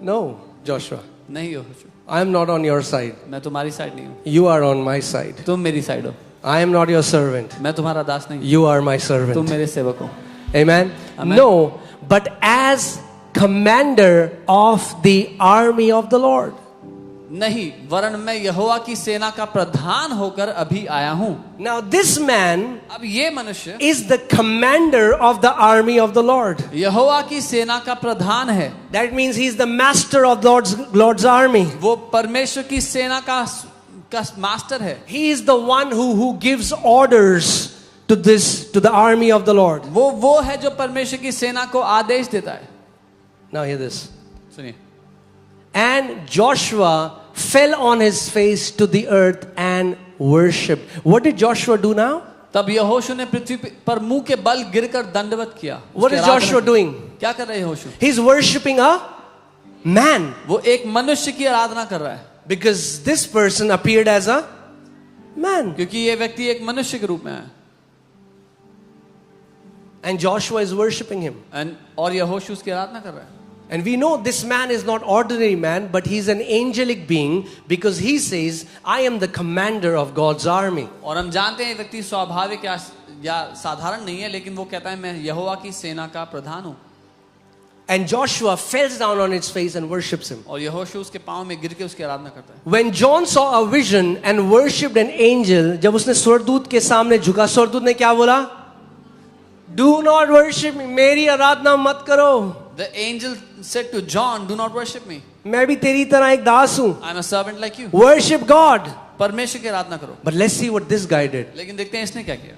No, Joshua. नहीं यहोशू, I am not on your side. मैं तुम्हारी साइड नहीं हूँ। You are on my side. तुम मेरी साइड हो। I am not your servant. मैं तुम्हारा दास नहीं हूँ। You are my तुम servant. मेरे सेवक हो। Amen. Amen. No, but as commander of the army of the Lord. नहीं, वरन मैं यहोवा की सेना का प्रधान होकर अभी आया हूँ। Now this man अब ये मनुष्य is the commander of the army of the Lord. यहोवा की सेना का प्रधान है। That means he is the master of Lord's army. वो परमेश्वर की सेना का मास्टर है। He is the one who gives orders to the army of the Lord. वो है जो परमेश्वर की सेना को आदेश देता है। Now hear this. सुनिए। And Joshua fell on his face to the earth and worshipped. What did Joshua do now? तब यहोशू ने पृथ्वी पर मुंह के बल गिरकर दंडवत किया। What is Joshua doing? क्या कर रहे हैं यहोशू? He's worshipping a man. वो एक मनुष्य की आराधना कर रहा है। Because this person appeared as a man. क्योंकि ये व्यक्ति एक मनुष्य के रूप में है। And Joshua is worshipping him. और यहोशू उसकी आराधना कर रहा है। And we know this man is not ordinary man, but he's an angelic being, because he says, I am the commander of God's army. और हम जानते हैं ये व्यक्ति स्वाभाविक या साधारण नहीं है, लेकिन वो कहता है मैं यहोवा की सेना का प्रधान हूँ। And Joshua falls down on his face and worships him. और यहोशू उसके पांव में गिर के उसकी आराधना करता है। When John saw a vision and worshipped an angel, जब उसने स्वर्गदूत के सामने झुका, स्वर्गदूत ने क्या बोला? Do not worship me. मेरी आराधना मत करो। The angel said to John, do not worship me. मैं भी तेरी तरह एक दास हूँ। I am a servant like you. Worship God. परमेश्वर की आराधना करो। But let's see what this guy did. लेकिन देखते हैं इसने क्या किया।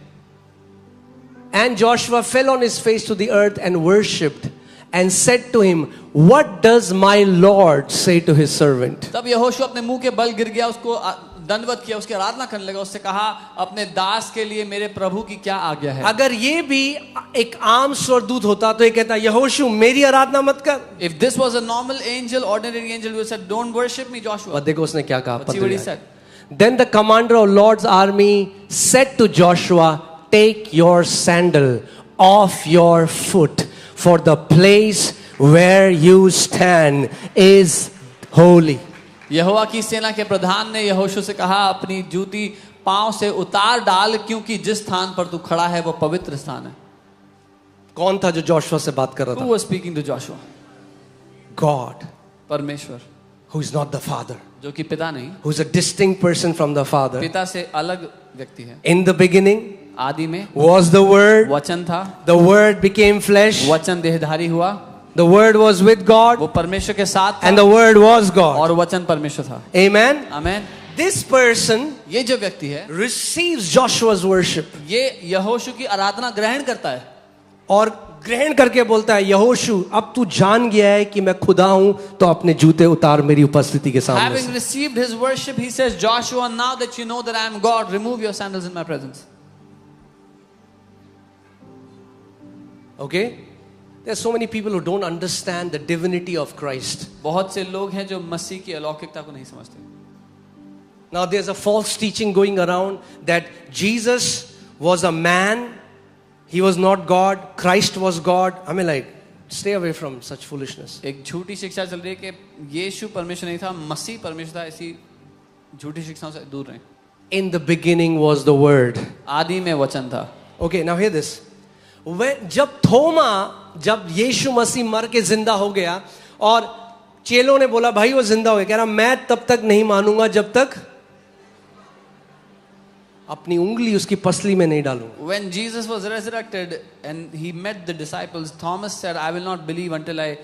And Joshua fell on his face to the earth and worshipped and said to him, What does my Lord say to his servant? तब यहोशू अपने मुंह के बल गिर गया, उसको दंडवत किया, उसकी आराधना करने लगा। उससे कहा, अपने दास के लिए मेरे प्रभु की क्या आज्ञा है? अगर ये भी एक आम स्वर्गदूत होता तो ये कहता, यहोशू मेरी आराधना मत कर। If this was a normal angel, ordinary angel, would have said, don't worship me, Joshua. और देखो उसने क्या कहा। See what he said. Then the commander of Lord's army said to Joshua, Take your sandal off your foot, for the place where you stand is holy. यहोवा की सेना के प्रधान ने यहोशू से कहा, अपनी जूती पांव से उतार डाल, क्योंकि जिस स्थान पर तू खड़ा है वो पवित्र स्थान है। कौन था जो जोशुआ से बात कर रहा Who था? was speaking to Joshua? God, परमेश्वर, who is not the Father, जो कि पिता नहीं, who is a distinct person from the Father. पिता से अलग व्यक्ति है। In the beginning आदि में was the Word. वचन था, The Word became flesh. वचन देहधारी हुआ, The Word was with God, वो परमेश्वर के साथ and था the Word was God. और वचन परमेश्वर था। Amen. आमेन। This person ये जो व्यक्ति है receives Joshua's worship ये यहोशू की आराधना ग्रहण करता है और ग्रहण करके बोलता है, यहोशू अब तू जान गया है कि मैं खुदा हूं, तो अपने जूते उतार मेरी उपस्थिति के सामने Having से। received his worship, he says, Joshua, now that you know that I am God, remove your sandals in my presence. Okay? There are so many people who don't understand the divinity of Christ. बहुत से लोग हैं जो मसीह की अलौकिकता को नहीं समझते। Now there's a false teaching going around that Jesus was a man, he was not God, Christ was God. I mean, like, stay away from such foolishness. एक झूठी शिक्षा चल रही है कि यीशु परमेश्वर नहीं था, मसीह परमेश्वर था। ऐसी झूठी शिक्षाओं से दूर रहें। In the beginning was the Word. आदि में वचन था। Okay, now hear this. जब यीशु मसीह मर के जिंदा हो गया और चेलों ने बोला भाई वो जिंदा हो गया, कह रहा मैं तब तक नहीं मानूंगा जब तक अपनी उंगली उसकी पसली में नहीं डालूंगा। When Jesus was resurrected and he met the disciples, Thomas said, I will not believe until I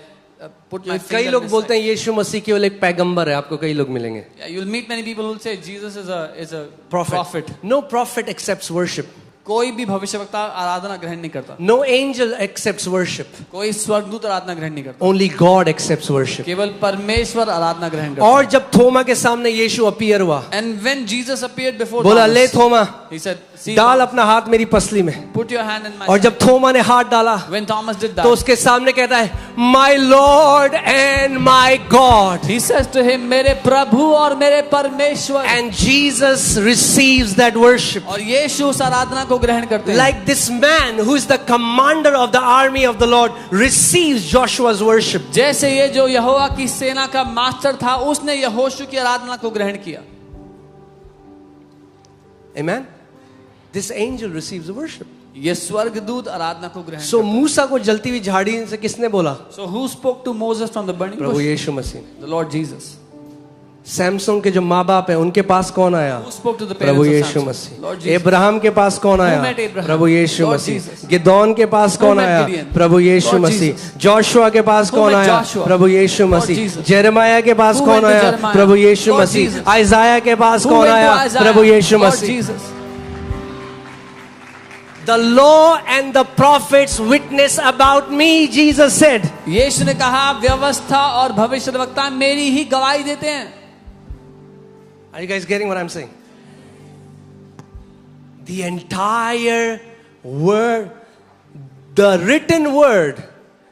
put my finger कई in लोग his बोलते side. हैं यीशु मसीह केवल एक पैगंबर है, आपको कई लोग मिलेंगे। Yeah, you'll meet many people who will say Jesus is a Prophet. No prophet accepts worship. कोई भी भविष्यवक्ता आराधना ग्रहण नहीं करता। No angel accepts worship. कोई स्वर्गदूत आराधना ग्रहण नहीं करता। Only God accepts worship. केवल परमेश्वर आराधना ग्रहण करता। और जब थोमा के सामने यीशु अपीयर हुआ, And when Jesus appeared before बोला Thomas, ले थोमा he said, See, डाल अपना हाथ मेरी पसली में। put your hand in my और side. जब थोमा ने हाथ डाला When Thomas did तो that, उसके सामने कहता है My Lord and my God. he says to him, मेरे प्रभु और मेरे परमेश्वर। And Jesus receives that worship. और यीशु उस आराधना को ग्रहण करते हैं। Like this man who is the commander of the army of the Lord receives Joshua's worship. जैसे ये जो यहोवा की सेना का मास्टर था, उसने यहोशू की आराधना को ग्रहण किया। Amen. This angel receives the worship. ये स्वर्गदूत आराधना को ग्रहण So मूसा को जलती हुई झाड़ी से किसने बोला? So who spoke to Moses from the burning प्रभु bush? यीशु मसीह। The Lord Jesus. सैमसंग के जो माँ बाप हैं उनके पास कौन आया? Who spoke to the parents Prabhu of Yeshu Samson? Masih. Lord Jesus. Ibrahim के पास कौन आया? met Abraham? प्रभु यीशु Lord मसीह। Jesus. गिदोन के पास कौन met आया? Gideon? प्रभु यीशु Lord मसीह। Jesus. जोशुआ के पास Who कौन met आया? Joshua? प्रभु यीशु Lord मसीह। Jesus. जेरेमाया के पास Who कौन went to आया? Jeremiah? प्रभु यीशु Lord मसीह। Jesus. आइजाया के पास Who कौन went to आया? Isaiah? Prabhu Yeshu Lord Masih. Jesus. The law and the prophets witness about me, Jesus said. यीशु ने कहा व्यवस्था और भविष्यद्वक्ता मेरी ही गवाही देते हैं। Are you guys getting what I'm saying? The entire word, the written word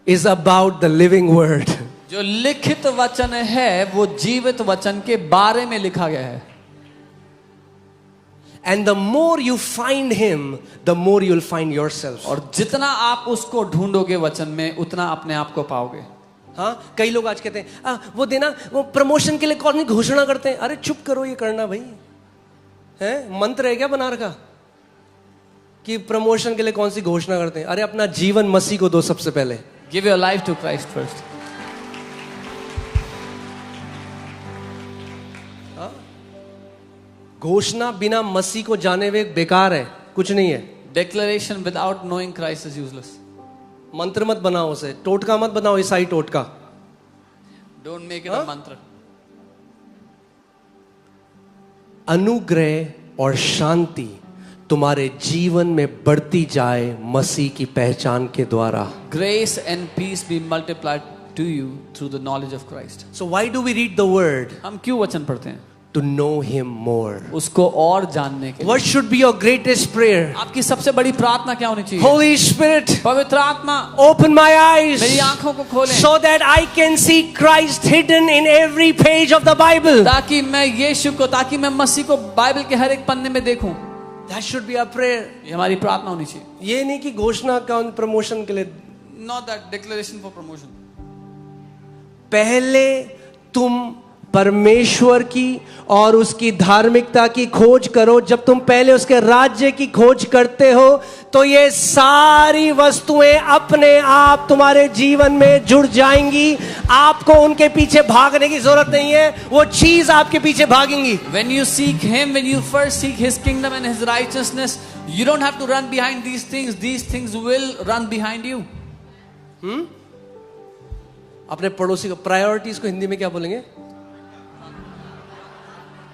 is about the living word. जो लिखित वचन है वो जीवित वचन के बारे में लिखा गया है। And the more you find him, the more you'll find yourself. और जितना आप उसको ढूंढोगे वचन में, उतना अपने आप को पाओगे। हाँ, कई लोग आज कहते हैं वो देना, वो प्रमोशन के लिए कौन सी घोषणा करते हैं। अरे चुप करो, ये करना भाई है मंत्र है क्या बना रखा कि प्रमोशन के लिए कौन सी घोषणा करते हैं। अरे अपना जीवन मसीह को दो सबसे पहले। Give your life to Christ first. घोषणा बिना मसीह को जाने हुए बेकार है, कुछ नहीं है। Declaration without knowing Christ is useless. मंत्र मत बनाओ उसे, टोटका मत बनाओ, ईसाई टोटका। Don't make it a mantra. अनुग्रह और शांति तुम्हारे जीवन में बढ़ती जाए मसीह की पहचान के द्वारा। Grace and peace be multiplied to you through the knowledge of Christ. So why do we read the word? हम क्यों वचन पढ़ते हैं? To know him more. उसको और जानने के लिए। What should be your greatest prayer? आपकी सबसे बड़ी प्रार्थना क्या होनी चाहिए? Holy Spirit, पवित्र आत्मा, open my eyes मेरी आंखों को खोलें, so that I can see Christ hidden in every page of the Bible. ताकि मैं यीशु को, ताकि मैं मसीह को बाइबल के हर एक पन्ने में देखूं। That should be our prayer. ये हमारी प्रार्थना होनी चाहिए। ये नहीं कि घोषणा का प्रमोशन के लिए। Not that declaration for promotion. पहले तुम परमेश्वर की और उसकी धार्मिकता की खोज करो। जब तुम पहले उसके राज्य की खोज करते हो तो ये सारी वस्तुएं अपने आप तुम्हारे जीवन में जुड़ जाएंगी। आपको उनके पीछे भागने की जरूरत नहीं है, वो चीज आपके पीछे भागेंगी। When you seek Him, when you first seek His kingdom and His righteousness, you don't have to run behind these things. These things will run behind you. अपने पड़ोसी को, प्रायोरिटीज को हिंदी में क्या बोलेंगे?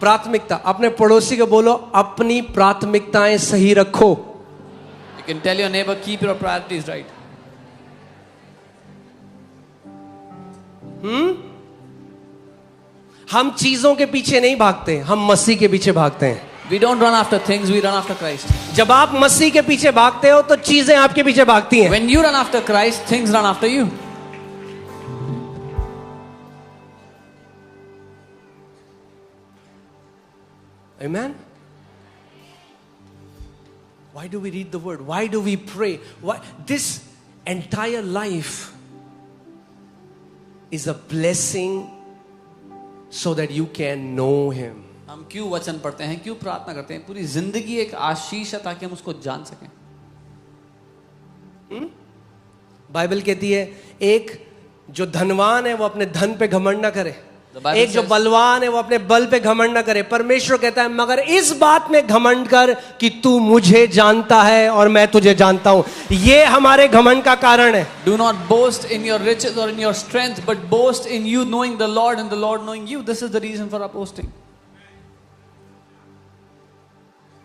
प्राथमिकता। अपने पड़ोसी को बोलो अपनी प्राथमिकताएं सही रखो। You can tell your neighbor, keep your priorities right. हम चीजों के पीछे नहीं भागते, हम मसीह के पीछे भागते हैं। We don't run after things, we run after Christ. जब आप मसीह के पीछे भागते हो तो चीजें आपके पीछे भागती हैं। When you run after Christ, things run after you. Amen. Why do we read the word? Why do we pray? Why? This entire life is a blessing so that you can know Him. हम क्यों वचन पढ़ते हैं, क्यों प्रार्थना करते हैं? पूरी जिंदगी एक आशीष है ताकि हम उसको जान सकें। बाइबल कहती है एक जो धनवान है वो अपने धन पे घमंड ना करे, एक जो बलवान है वो अपने बल पे घमंड ना करे। परमेश्वर कहता है मगर इस बात में घमंड कर कि तू मुझे जानता है और मैं तुझे जानता हूं। ये हमारे घमंड का कारण है। Do not boast in your riches or in your strength, but boast in you knowing the Lord and the Lord knowing you. This is the reason for our boasting.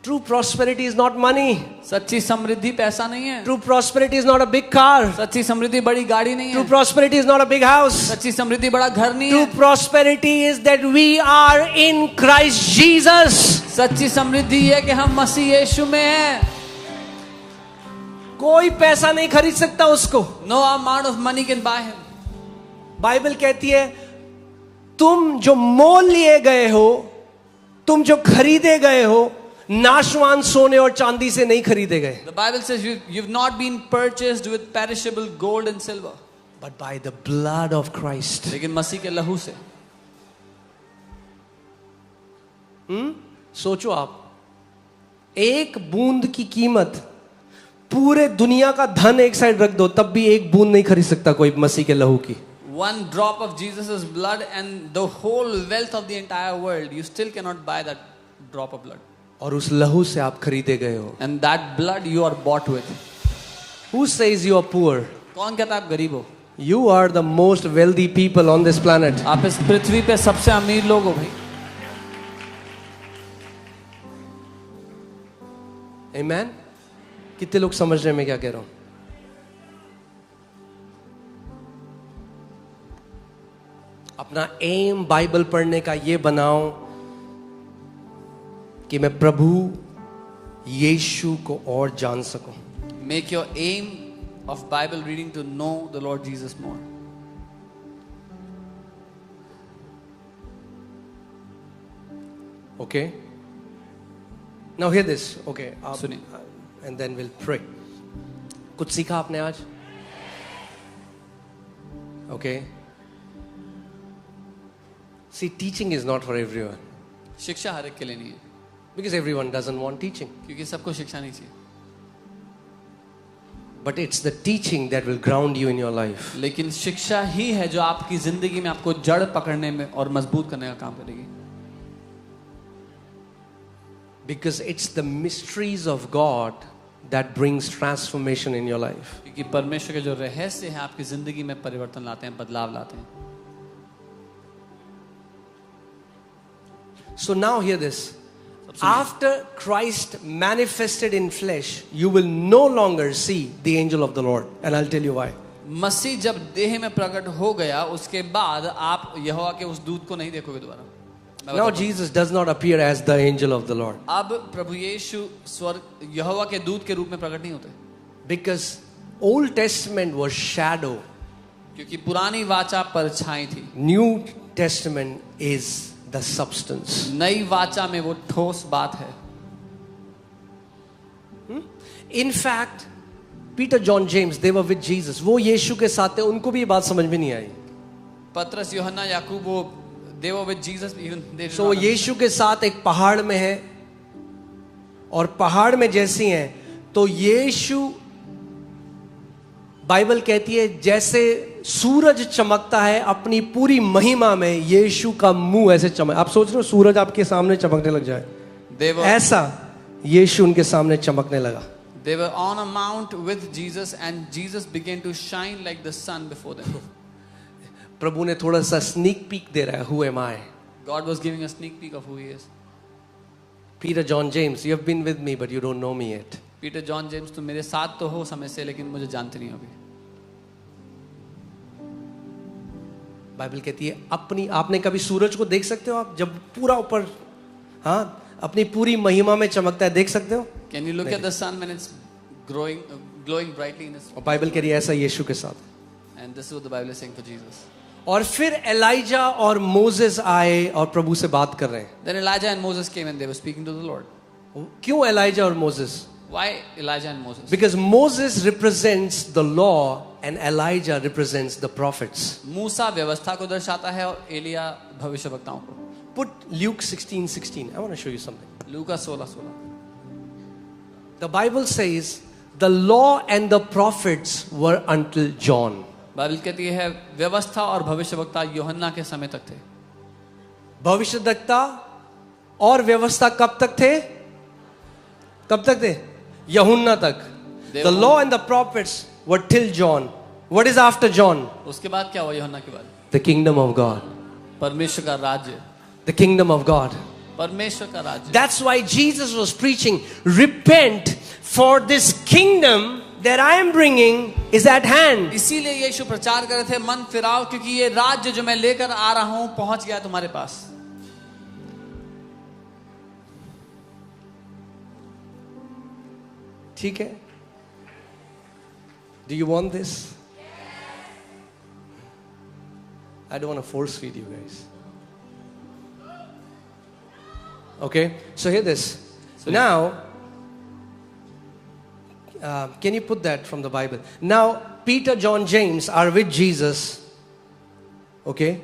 True prosperity is not money. सच्ची समृद्धि पैसा नहीं है। True prosperity is not a big car. सच्ची समृद्धि बड़ी गाड़ी नहीं True है। prosperity is not a big house. सच्ची समृद्धि बड़ा घर नहीं True है। prosperity is that we are in Christ Jesus. सच्ची समृद्धि है कि हम मसीह यीशु में हैं। कोई पैसा नहीं खरीद सकता उसको। No amount of money can buy him. Bible कहती है तुम जो मोल लिए गए हो, तुम जो खरीदे गए हो, नाशवान सोने और चांदी से नहीं खरीदे गए। The Bible says you've not been purchased with perishable gold and silver, but by the blood of Christ. लेकिन मसीह के लहू से। सोचो आप, एक बूंद की कीमत पूरे दुनिया का धन एक साइड रख दो तब भी एक बूंद नहीं खरीद सकता कोई मसीह के लहू की। One drop of Jesus' blood and the whole wealth of the entire world, you still cannot buy that drop of blood. और उस लहू से आप खरीदे गए हो। And that blood you are bought with. Who says you are poor? कौन कहता है आप गरीब हो? You are the most wealthy people on this planet. आप इस पृथ्वी पे सबसे अमीर लोग हो भाई। Amen? कितने लोग समझ रहे हैं मैं क्या कह रहा हूं? अपना एम बाइबल पढ़ने का ये बनाओ कि मैं प्रभु यीशु को और जान सकूं। Make your aim of Bible reading to know the Lord Jesus more. Okay? Now hear this. Okay. सुनिए। And then we'll pray. कुछ सीखा आपने आज? Okay. See, teaching is not for everyone. शिक्षा हर एक के लिए नहीं है। Because everyone doesn't want teaching. क्योंकि सबको शिक्षा नहीं चाहिए। But it's the teaching that will ground you in your life. लेकिन शिक्षा ही है जो आपकी जिंदगी में आपको जड़ पकड़ने में और मजबूत करने का काम करेगी। Because it's the mysteries of God that brings transformation in your life. क्योंकि परमेश्वर के जो रहस्य हैं आपकी जिंदगी में परिवर्तन लाते हैं, बदलाव लाते हैं। So now hear this. After Christ manifested in flesh, you will no longer see the angel of the Lord. And I'll tell you why. मसीह जब देह में प्रकट हो गया उसके बाद आप यहोवा के उस दूत को नहीं देखोगे दोबारा। Now Jesus does not appear as the angel of the Lord. अब प्रभु यीशु स्वर्ग यहोवा के दूत के रूप में प्रकट नहीं होते। Because Old Testament was shadow. क्योंकि पुरानी वाचा परछाई थी। New Testament is the substance. नई वाचा में वो ठोस बात है। In fact, Peter, John, James, they were with Jesus. वो यीशु के साथ थे, उनको भी ये बात समझ में नहीं आई। पतरस, यूहन्ना, याकूब वो They were with Jesus even they did so not यीशु के साथ एक पहाड़ में है, और पहाड़ में जैसी हैं तो यीशु, बाइबल कहती है जैसे सूरज चमकता है अपनी पूरी महिमा में, यीशु का मुंह ऐसे चमक, आप सोच रहे हो सूरज आपके सामने चमकने लग जाए, They were ऐसा यीशु उनके सामने चमकने लगा. They were on a mount with Jesus and Jesus began to shine like the sun before them. प्रभु ने थोड़ा सा स्नीक पीक दे रहा है, who am I? God was giving a sneak peek of who he is. Peter, John, James, you have been with me but you don't know me yet. Peter, John, James, तुम मेरे साथ तो हो समय से, लेकिन मुझे जानते नहीं हो अभी. बाइबल कहती है अपनी, आपने कभी सूरज को देख सकते हो आप जब पूरा ऊपर, हाँ, अपनी पूरी महिमा में चमकता है, देख सकते हो? Can you look at the sun when it's glowing brightly in its? और बाइबल कह रही है ऐसा यीशु के साथ. And this is what the Bible is saying for Jesus. और फिर एलाइजा और मोसेस आए और प्रभु से बात कर रहे हैं. Then Elijah and Moses came and they were speaking to the Lord. क्यों एलाइजा और Moses? Why Elijah and Moses? Because Moses represents the law and Elijah represents the prophets. मूसा व्यवस्था को दर्शाता है और एलिया भविष्यवक्ताओं को. Put Luke 16:16. I want to show you something. Luka 16:16. The Bible says the law and the prophets were until John. Bible कहती है व्यवस्था और भविष्यवक्ता यूहन्ना के समय तक थे. भविष्यद्वक्ता और व्यवस्था कब तक थे? कब तक थे? यूहन्ना तक. The law and the prophets were till John. What is after John? उसके बाद क्या हुआ यूहन्ना के बाद? The kingdom of God. परमेश्वर का राज्य. The kingdom of God. परमेश्वर का राज्य. That's why Jesus was preaching, repent, for this kingdom that I am bringing is at hand. इसीलिए यीशु प्रचार कर रहे थे, मन फिराओ क्योंकि ये राज्य जो मैं लेकर आ रहा हूं पहुंच गया तुम्हारे पास. ठीक है? Do you want this? I don't want to force feed you guys. Okay, so hear this. Now, can you put that from the Bible? Now, Peter, John, James are with Jesus. Okay,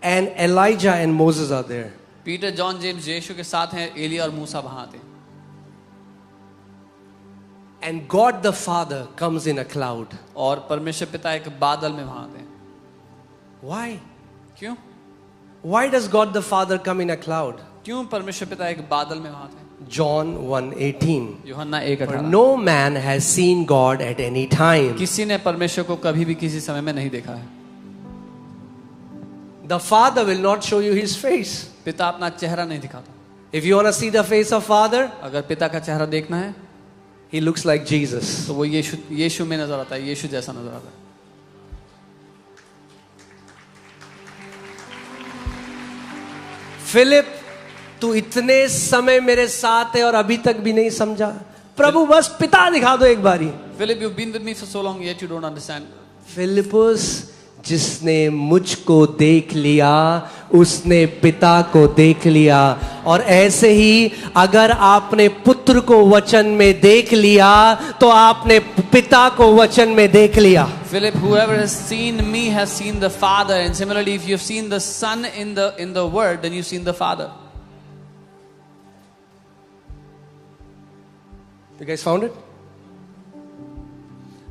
and Elijah and Moses are there. Peter, John, James यीशु के साथ हैं, एलिया और मूसा वहां थे. And God the Father comes in a cloud. और परमेश्वर पिता एक बादल में वहां थे. Why? क्यों? Why does God the Father come in a cloud? क्यों परमेश्वर पिता एक बादल में वहां थे? John 1:18. यूहन्ना For 1:18. no man has seen God at any time. किसी ने परमेश्वर को कभी भी किसी समय में नहीं देखा है. The Father will not show you His face. पिता अपना चेहरा नहीं दिखाता. If you want to see the face of Father, अगर पिता का चेहरा देखना है He looks like Jesus. तो वो यीशु में नजर आता है, यीशु जैसा नजर आता है. फिलिप, तू इतने समय मेरे साथ है और अभी तक भी नहीं समझा. प्रभु बस पिता दिखा दो एक बारी. Philip, you've been with me for so long yet you don't understand. Philip, जिसने मुझको देख लिया उसने पिता को देख लिया. और ऐसे ही अगर आपने पुत्र को वचन में देख लिया तो आपने पिता को वचन में देख लिया. Philip, whoever has seen me has seen the Father, and similarly if you've seen the Son in the Word, then you've seen the Father. You guys found it?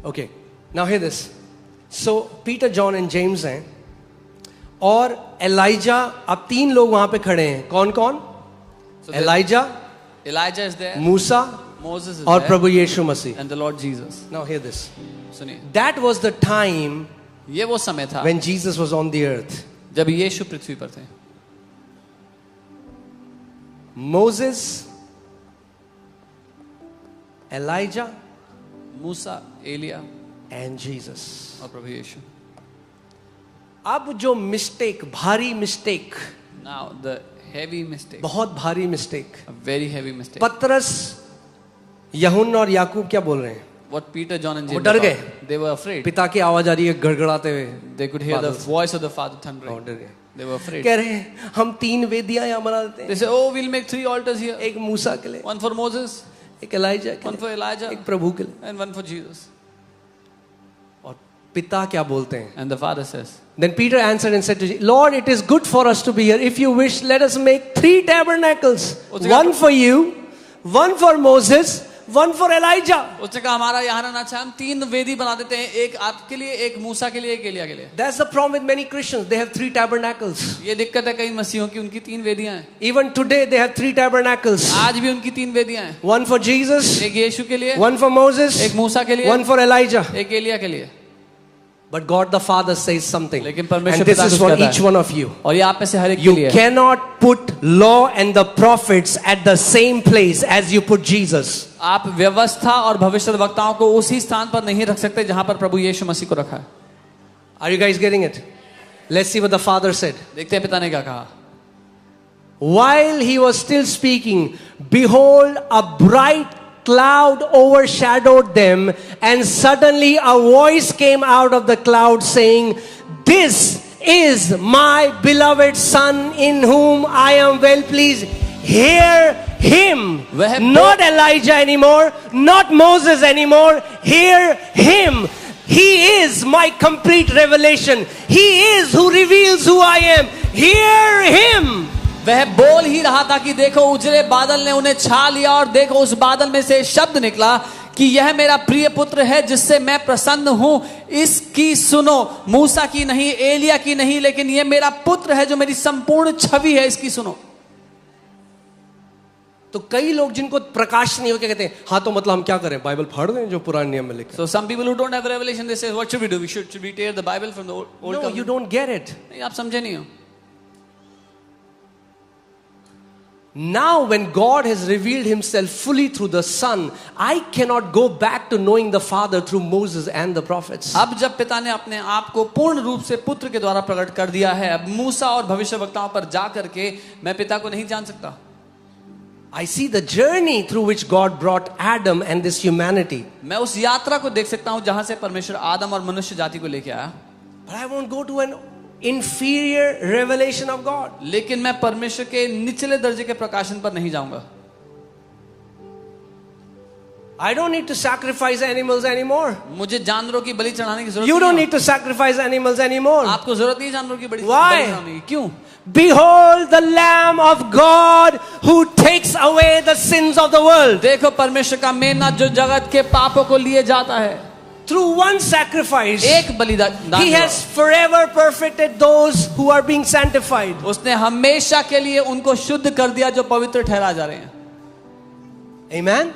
Okay, now hear this. So Peter, John and James हैं और ELISA. अब 3 लोग वहां पे खड़े हैं. कौन कौन? एलाइजा, Elijah is there, मूसा Moses is और there, प्रभु यीशु मसीह. and the Lord Jesus. Now hear this. सुनिए, That was the time ये वो समय था when Jesus was on the earth. जब यीशु पृथ्वी पर थे. Moses, Elijah Musa, Elia and Jesus. और प्रभु यीशु. अब जो मिस्टेक, भारी mistake, Now the heavy mistake, बहुत भारी mistake. a very heavy mistake. पतरस, यूहन्ना और याकूब क्या बोल रहे हैं? What Peter, John and वो James डर thought, गए. they were afraid. पिता की आवाज आ रही है गड़गड़ाते हुए. They could hear the बादल से. voice of the Father और thundering. डर गए. They were afraid. कह रहे हैं हम 3 वेदियां यहाँ बना देते They हैं. say, oh, we'll make 3 altars here. एक मूसा के लिए, One for Moses, एक एलाइजा के one for लिए, Elijah, एक प्रभु के लिए. and one for Jesus. और पिता क्या बोलते हैं? And the father says, Then Peter answered and said to Jesus, Lord, it is good for us to be here. If you wish, let us make 3 tabernacles. One for you, one for Moses, one for Elijah. उसने कहा हमारा यहाँ रहना अच्छा, हम 3 वेदी बना देते हैं, एक आपके लिए, एक मूसा के लिए, एक एलिया के लिए. That's the problem with many Christians. They have 3 tabernacles. ये दिक्कत है कई मसीहों की, उनकी 3 वेदियां हैं. Even today they have 3 tabernacles. आज भी उनकी 3 वेदियां हैं. One for Jesus, एक यीशु के लिए, one for Moses, एक मूसा के लिए, one for Elijah. एक एलिया के लिए. But God the Father says something. लेकिन And परमेश्वर this पिता is कुछ for कहता each है. one of you. और ये आप में से हर एक के You लिए है. cannot put law and the prophets at the same place as you put Jesus. आप व्यवस्था और भविष्यद्वक्ताओं को उसी स्थान पर नहीं रख सकते जहां पर प्रभु यीशु मसीह को रखा है. Are you guys getting it? Let's see what the Father said. देखते हैं पिता ने क्या कहा. While he was still speaking, behold, a bright cloud overshadowed them, and suddenly a voice came out of the cloud saying, "This is my beloved Son, in whom I am well pleased. Hear him." Not Elijah anymore, not Moses anymore. Hear him. He is my complete revelation. He is who reveals who I am. Hear him. वह बोल ही रहा था कि देखो उजले बादल ने उन्हें छा लिया, और देखो उस बादल में से शब्द निकला कि यह मेरा प्रिय पुत्र है जिससे मैं प्रसन्न हूं, इसकी सुनो. मूसा की नहीं, एलिया की नहीं, लेकिन यह मेरा पुत्र है जो मेरी संपूर्ण छवि है, इसकी सुनो. तो कई लोग जिनको प्रकाश नहीं हो, क्या कहते हैं? हाँ तो मतलब हम क्या करें? बाइबल फाड़ दें जो पुराने नियम में लिखा है. So some people who don't have revelation, they say, what should we do? Should we tear the Bible from the old No, covenant? you don't get it. नहीं, आप समझे नहीं हो. Now when God has revealed himself fully through the Son, I cannot go back to knowing the Father through Moses and the prophets. अब जब पिता ने अपने आप को पूर्ण रूप से पुत्र के द्वारा प्रकट कर दिया है, अब मूसा और भविष्यवक्ताओं पर जा करके मैं पिता को नहीं जान सकता. I see the journey through which God brought Adam and this humanity. मैं उस यात्रा को देख सकता हूं जहां से परमेश्वर आदम और मनुष्य जाति को लेके आया. But I won't go to an inferior revelation of God. लेकिन मैं परमेश्वर के निचले दर्जे के प्रकाशन पर नहीं जाऊंगा. I don't need to sacrifice animals anymore. मुझे जानवरों की बलि चढ़ाने की जरूरत You नहीं don't है. need to sacrifice animals anymore. आपको जरूरत नहीं जानवरों की बलि Why? चढ़ाने की. क्यों? Behold the Lamb of God who takes away the sins of the world. देखो परमेश्वर का मेमना जो जगत के पापों को लिए जाता है. Through one sacrifice, एक बलिदान He has forever perfected those who are being sanctified. उसने हमेशा के लिए उनको शुद्ध कर दिया जो पवित्र ठहरा जा रहे हैं. Amen.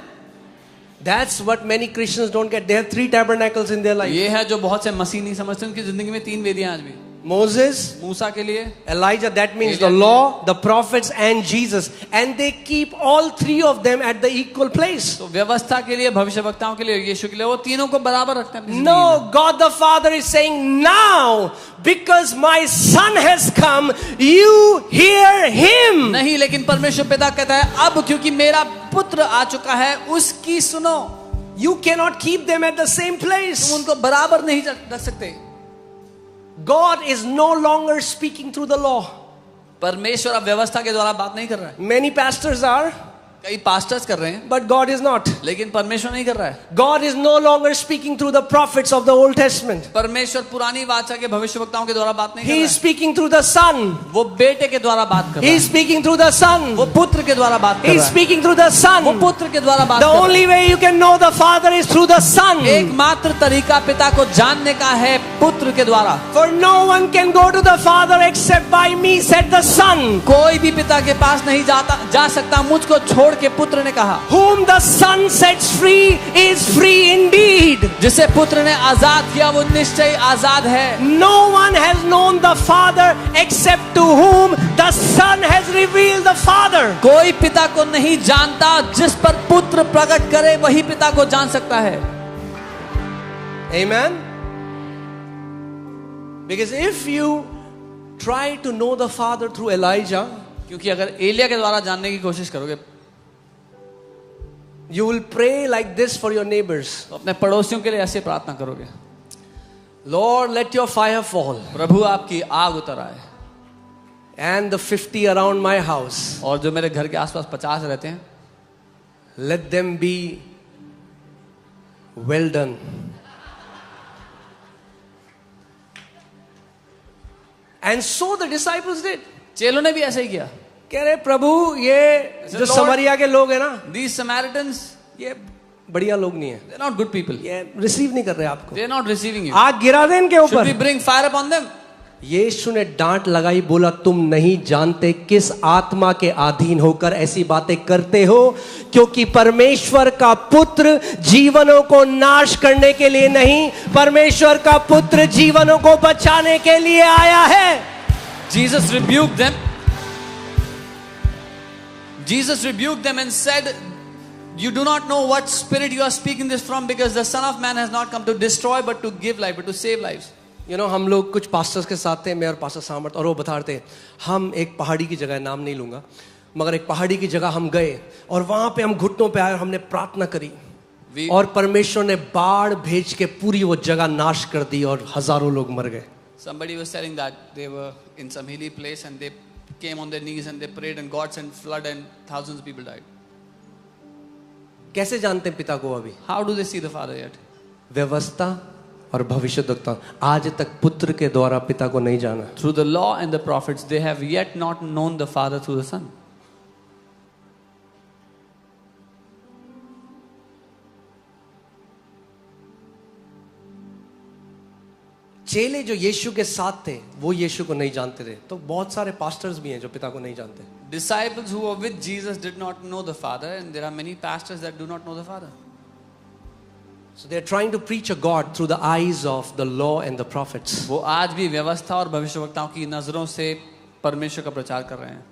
That's what many Christians don't get. They have 3 tabernacles in their life. ये है जो बहुत से मसीह नहीं समझते. उनकी जिंदगी में 3 वेदियां आज भी. Moses, मूसा के लिए, Elijah, that means the law, the prophets and Jesus. And they keep all 3 of them at the equal place. तो व्यवस्था के लिए, भविष्यवक्ताओं के लिए, यीशु के लिए, वो तीनों को बराबर रखते हैं अपनी जिंदगी No, में. God the Father is saying, now, because my Son has come, you hear him. नहीं, लेकिन परमेश्वर पिता कहता है अब क्योंकि मेरा पुत्र आ चुका है उसकी सुनो. You cannot keep them at the same place. तुम उनको बराबर नहीं रख सकते. God is no longer speaking through the law. परमेश्वर अब व्यवस्था के द्वारा बात नहीं कर रहा है. Many pastors are, कई पास्टर्स कर रहे हैं, but God is not. लेकिन परमेश्वर नहीं कर रहा है. God is no longer speaking through the prophets of the Old Testament. परमेश्वर पुरानी वाचा के भविष्यवक्ताओं के द्वारा बात नहीं कर He रहा is है. speaking through the Son. वो बेटे के द्वारा बात कर रहा He है. is speaking through the Son. वो पुत्र के द्वारा बात कर He रहा is है. speaking through the वो Son. पुत्र के द्वारा बात The कर रहा only way you can know the Father is through the Son. है. एकमात्र तरीका पिता को जानने का है पुत्र के द्वारा. For no one can go to the Father except by me, said the Son. कोई भी पिता के पास नहीं जा सकता मुझको छोड़ के, पुत्र ने कहा. Whom the Son sets free is free indeed. जिसे पुत्र ने आजाद किया वो निश्चय आजाद है. No one has known the Father except to whom the Son has revealed the Father. कोई पिता को नहीं जानता, जिस पर पुत्र प्रकट करे वही पिता को जान सकता है. Amen. Because if you try to know the Father through Elijah, क्योंकि अगर एलिया के द्वारा जानने की कोशिश करोगे you will pray like this for your neighbors. तो अपने पड़ोसियों के लिए ऐसे प्रार्थना करोगे, Lord, let your fire fall. प्रभु आपकी आग उतर आए. And the 50 around my house, और जो मेरे घर के आसपास 50 रहते हैं, let them be well done. And so the disciples did. चेलों ने भी ऐसा ही किया. कह रहे प्रभु ये जो Lord, समरिया के लोग हैं ना, These Samaritans, ये बढ़िया लोग नहीं है, they're not good people. ये रिसीव नहीं कर रहे आपको. They're not receiving you. आग गिरा दे इनके Should we ऊपर. bring fire upon them? यीशु ने डांट लगाई, बोला तुम नहीं जानते किस आत्मा के अधीन होकर ऐसी बातें करते हो, क्योंकि परमेश्वर का पुत्र जीवनों को नाश करने के लिए नहीं, परमेश्वर का पुत्र जीवनों को बचाने के लिए आया है. Jesus rebuked them. Jesus rebuked them and said, you do not know what spirit you are speaking this from, because the Son of Man has not come to destroy but to give life, but to save lives. You know, हम लोग कुछ pastors के साथ थे, मैं और pastor सामर्थ, और वो बता रहे थे, हम एक पहाड़ी की जगह, नाम नहीं लूंगा, मगर एक पहाड़ी की जगह हम गए और वहां पे हम घुटनों पे आए और हमने प्रार्थना करी और परमेश्वर ने बाढ़ भेज के पूरी वो जगह नाश कर दी और हजारों लोग मर गए. Somebody was telling that they were in some hilly place and they came on their knees and they prayed and God sent flood and thousands of people died. कैसे जानते हैं पिता को? अभी How do they see the Father yet? व्यवस्था और भविष्यद्वक्ता आज तक पुत्र के द्वारा पिता को नहीं जाना. Through the law and the prophets, they have yet not known the Father through the Son. चेले जो यीशु के साथ थे वो यीशु को नहीं जानते थे. तो बहुत सारे पास्टर्स भी हैं जो पिता को नहीं जानते. Disciples who were with Jesus did not know the Father, and there are many pastors that do not know the Father. So they are trying to preach a God through the eyes of the law and the prophets. वो आज भी व्यवस्था और भविष्यवक्ताओं की नजरों से परमेश्वर का प्रचार कर रहे हैं.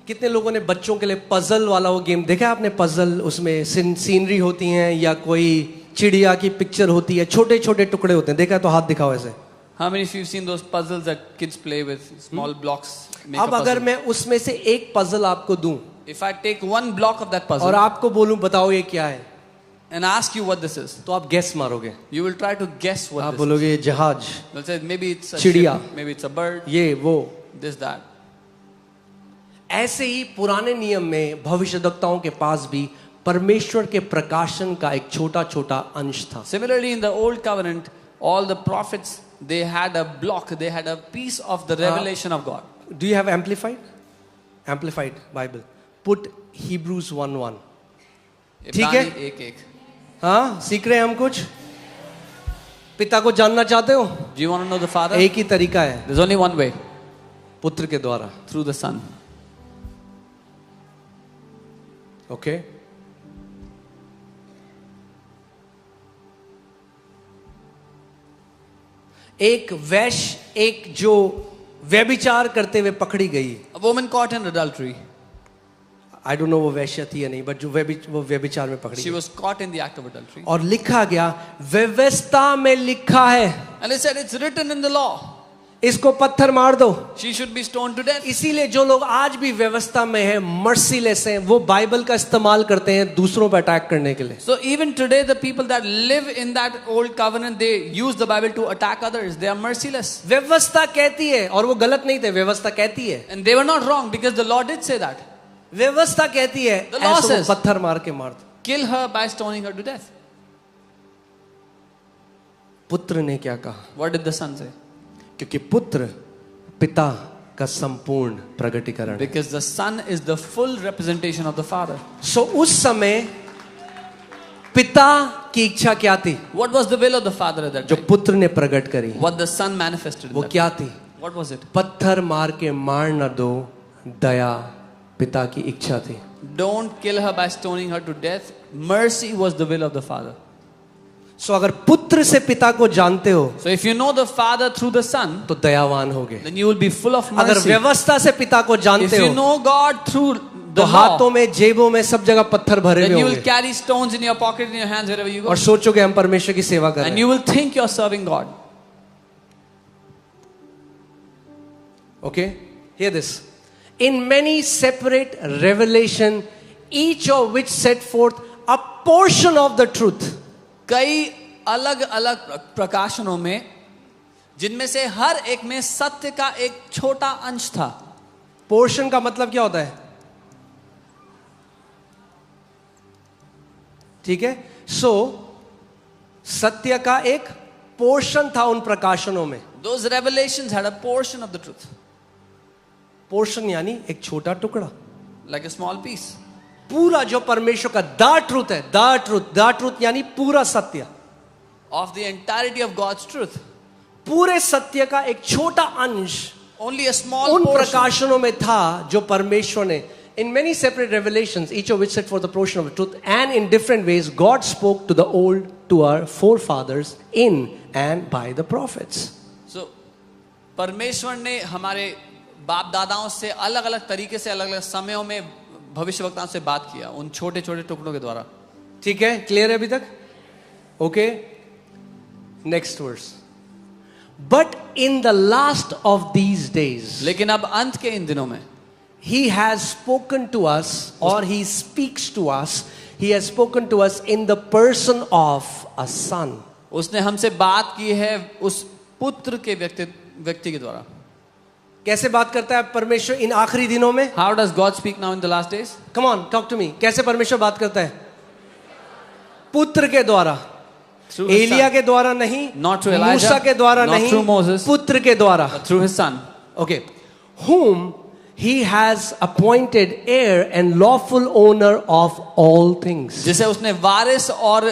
कितने लोगों ने बच्चों के लिए पजल वाला वो गेम देखा है आपने? पजल, उसमें सीनरी होती हैं या कोई चिड़िया की पिक्चर होती है, छोटे छोटे टुकड़े होते हैं, देखा है तो हाथ दिखाओ ऐसे. How many of you have seen those puzzles that kids play with, small blocks? अब अगर मैं उसमें से एक पजल आपको दूं If I take one block of that puzzle और आपको बोलूं बताओ ये क्या है, and ask you what this is, तो आप गेस मारोगे. you will try to guess what आप this बोलोगे ये जहाज, is. You'll say maybe it's a चिड़िया, ship, maybe it's a bird, ये वो. this that. ऐसे ही पुराने नियम में भविष्यद्वक्ताओं के पास भी परमेश्वर के प्रकाशन का एक छोटा छोटा अंश था. Similarly, in the old covenant, all the prophets, they had a block, they had a piece of the revelation of God. Do you have amplified? Amplified Bible. Put Hebrews 1:1. ठीक है? एक. हाँ, सीख रहे हैं हम कुछ. पिता को जानना चाहते हो? Do you want to know the Father? एक ही तरीका है. There's only one way. पुत्र के द्वारा. Through the Son. Okay? एक वैश्य, एक जो व्यभिचार करते हुए पकड़ी गई. A woman caught in adultery. I don't know वो वैश्य थी या नहीं, बट जो वो व्यभिचार में पकड़ी She गई. was caught in the act of adultery. और लिखा गया, व्यवस्था में लिखा है, And it said it's written in the law. इसको पत्थर मार दो. She should be stoned to death. इसीलिए जो लोग आज भी व्यवस्था में हैं, मर्सीलेस हैं, वो बाइबल का इस्तेमाल करते हैं दूसरों पर अटैक करने के लिए. So even today, the people that live in that old covenant, they use the Bible to attack others. They are merciless. व्यवस्था कहती है, और वो गलत नहीं थे, व्यवस्था कहती है, And they were not wrong because the law did say that. व्यवस्था कहती है The law ऐसे says- वो पत्थर मार के मार दो. Kill her by stoning her to death. पुत्र ने क्या कहा? What did the Son say? क्योंकि पुत्र पिता का संपूर्ण प्रगटीकरण है. Because the Son is the full representation of the Father. सो उस समय पिता की इच्छा क्या थी? What was the will of the Father at that जो time? पुत्र ने प्रकट करी, What the Son manifested. वो क्या थी? What was it? पत्थर मार के मार न दो, दया पिता की इच्छा थी. Don't kill her by stoning her to death. Mercy was the will of the Father. सो अगर पुत्र से पिता को जानते हो So if you know the Father through the Son, तो दयावान होगे. then you will be full of अगर mercy. व्यवस्था से पिता को If जानते you हो know God through तो the हाथों law, में, जेबों में, सब जगह पत्थर भरे then हुए you will होंगे carry stones in your pocket, in your hands, wherever you go. और सोचोगे हम परमेश्वर की सेवा कर रहे And हैं. you will think you're serving God. Okay, hear this. In many separate revelation, each of which set forth a portion of the truth. कई अलग अलग प्रकाशनों में, जिनमें से हर एक में सत्य का एक छोटा अंश था. पोर्शन का मतलब क्या होता है? ठीक है, सो सत्य का एक पोर्शन था उन प्रकाशनों में. Those revelations had a portion of the truth, portion यानी एक छोटा टुकड़ा. like a small piece. पूरा जो परमेश्वर का द ट्रूथ है, द ट्रूथ यानी पूरा सत्य, Of the entirety of God's truth. पूरे सत्य का एक छोटा अंश Only a small उन portion. प्रकाशनों में था जो परमेश्वर ने, in many separate revelations, each of which set forth the portion of the truth, and in different ways God spoke to the old, to our forefathers in and by the prophets. So, परमेश्वर ने हमारे बाप दादाओं से अलग अलग तरीके से अलग अलग समयों में भविष्यवक्ताओं से बात किया, उन छोटे छोटे टुकड़ों के द्वारा. ठीक है, क्लियर है अभी तक? Okay, next verse. But in the last of these days, लेकिन अब अंत के इन दिनों में He has spoken to us, or He speaks to us. He has spoken to us in the person of a son. उसने हमसे बात की है उस पुत्र के व्यक्ति के द्वारा. कैसे बात करता है परमेश्वर इन आखिरी दिनों में? How does God speak now in the last days? Come on, talk to me. कैसे परमेश्वर बात करता है? पुत्र के द्वारा. Through his Elia son. के द्वारा नहीं, Not through Elijah, मूसा के द्वारा not नहीं, through Moses, पुत्र के द्वारा. But through his son. Okay. Whom He has appointed heir and lawful owner of all things. जिसे उसने वारिस और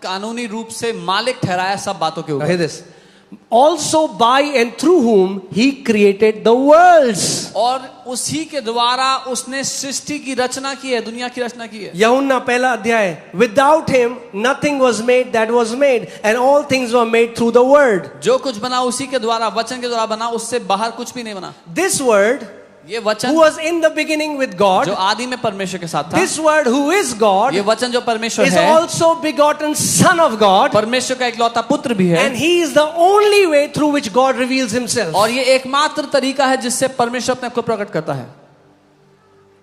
कानूनी रूप से मालिक ठहराया सब बातों के Now hear ऊपर. this. Also by and through whom He created the worlds. और उसी के द्वारा उसने सृष्टि की रचना की है, दुनिया की रचना की है. यूहन्ना पहला अध्याय. Without Him nothing was made that was made, and all things were made through the word. जो कुछ बना उसी के द्वारा, वचन के द्वारा बना, उससे बाहर कुछ भी नहीं बना. This word, ये who वचन was in the beginning with God, जो आदि में परमेश्वर के साथ था, this word who is God, ये वचन जो परमेश्वर is है, also begotten Son of God, परमेश्वर का इकलौता पुत्र भी है. and He is the only way through which God reveals Himself. और ये एकमात्र तरीका है जिससे परमेश्वर अपने आप को प्रकट करता है.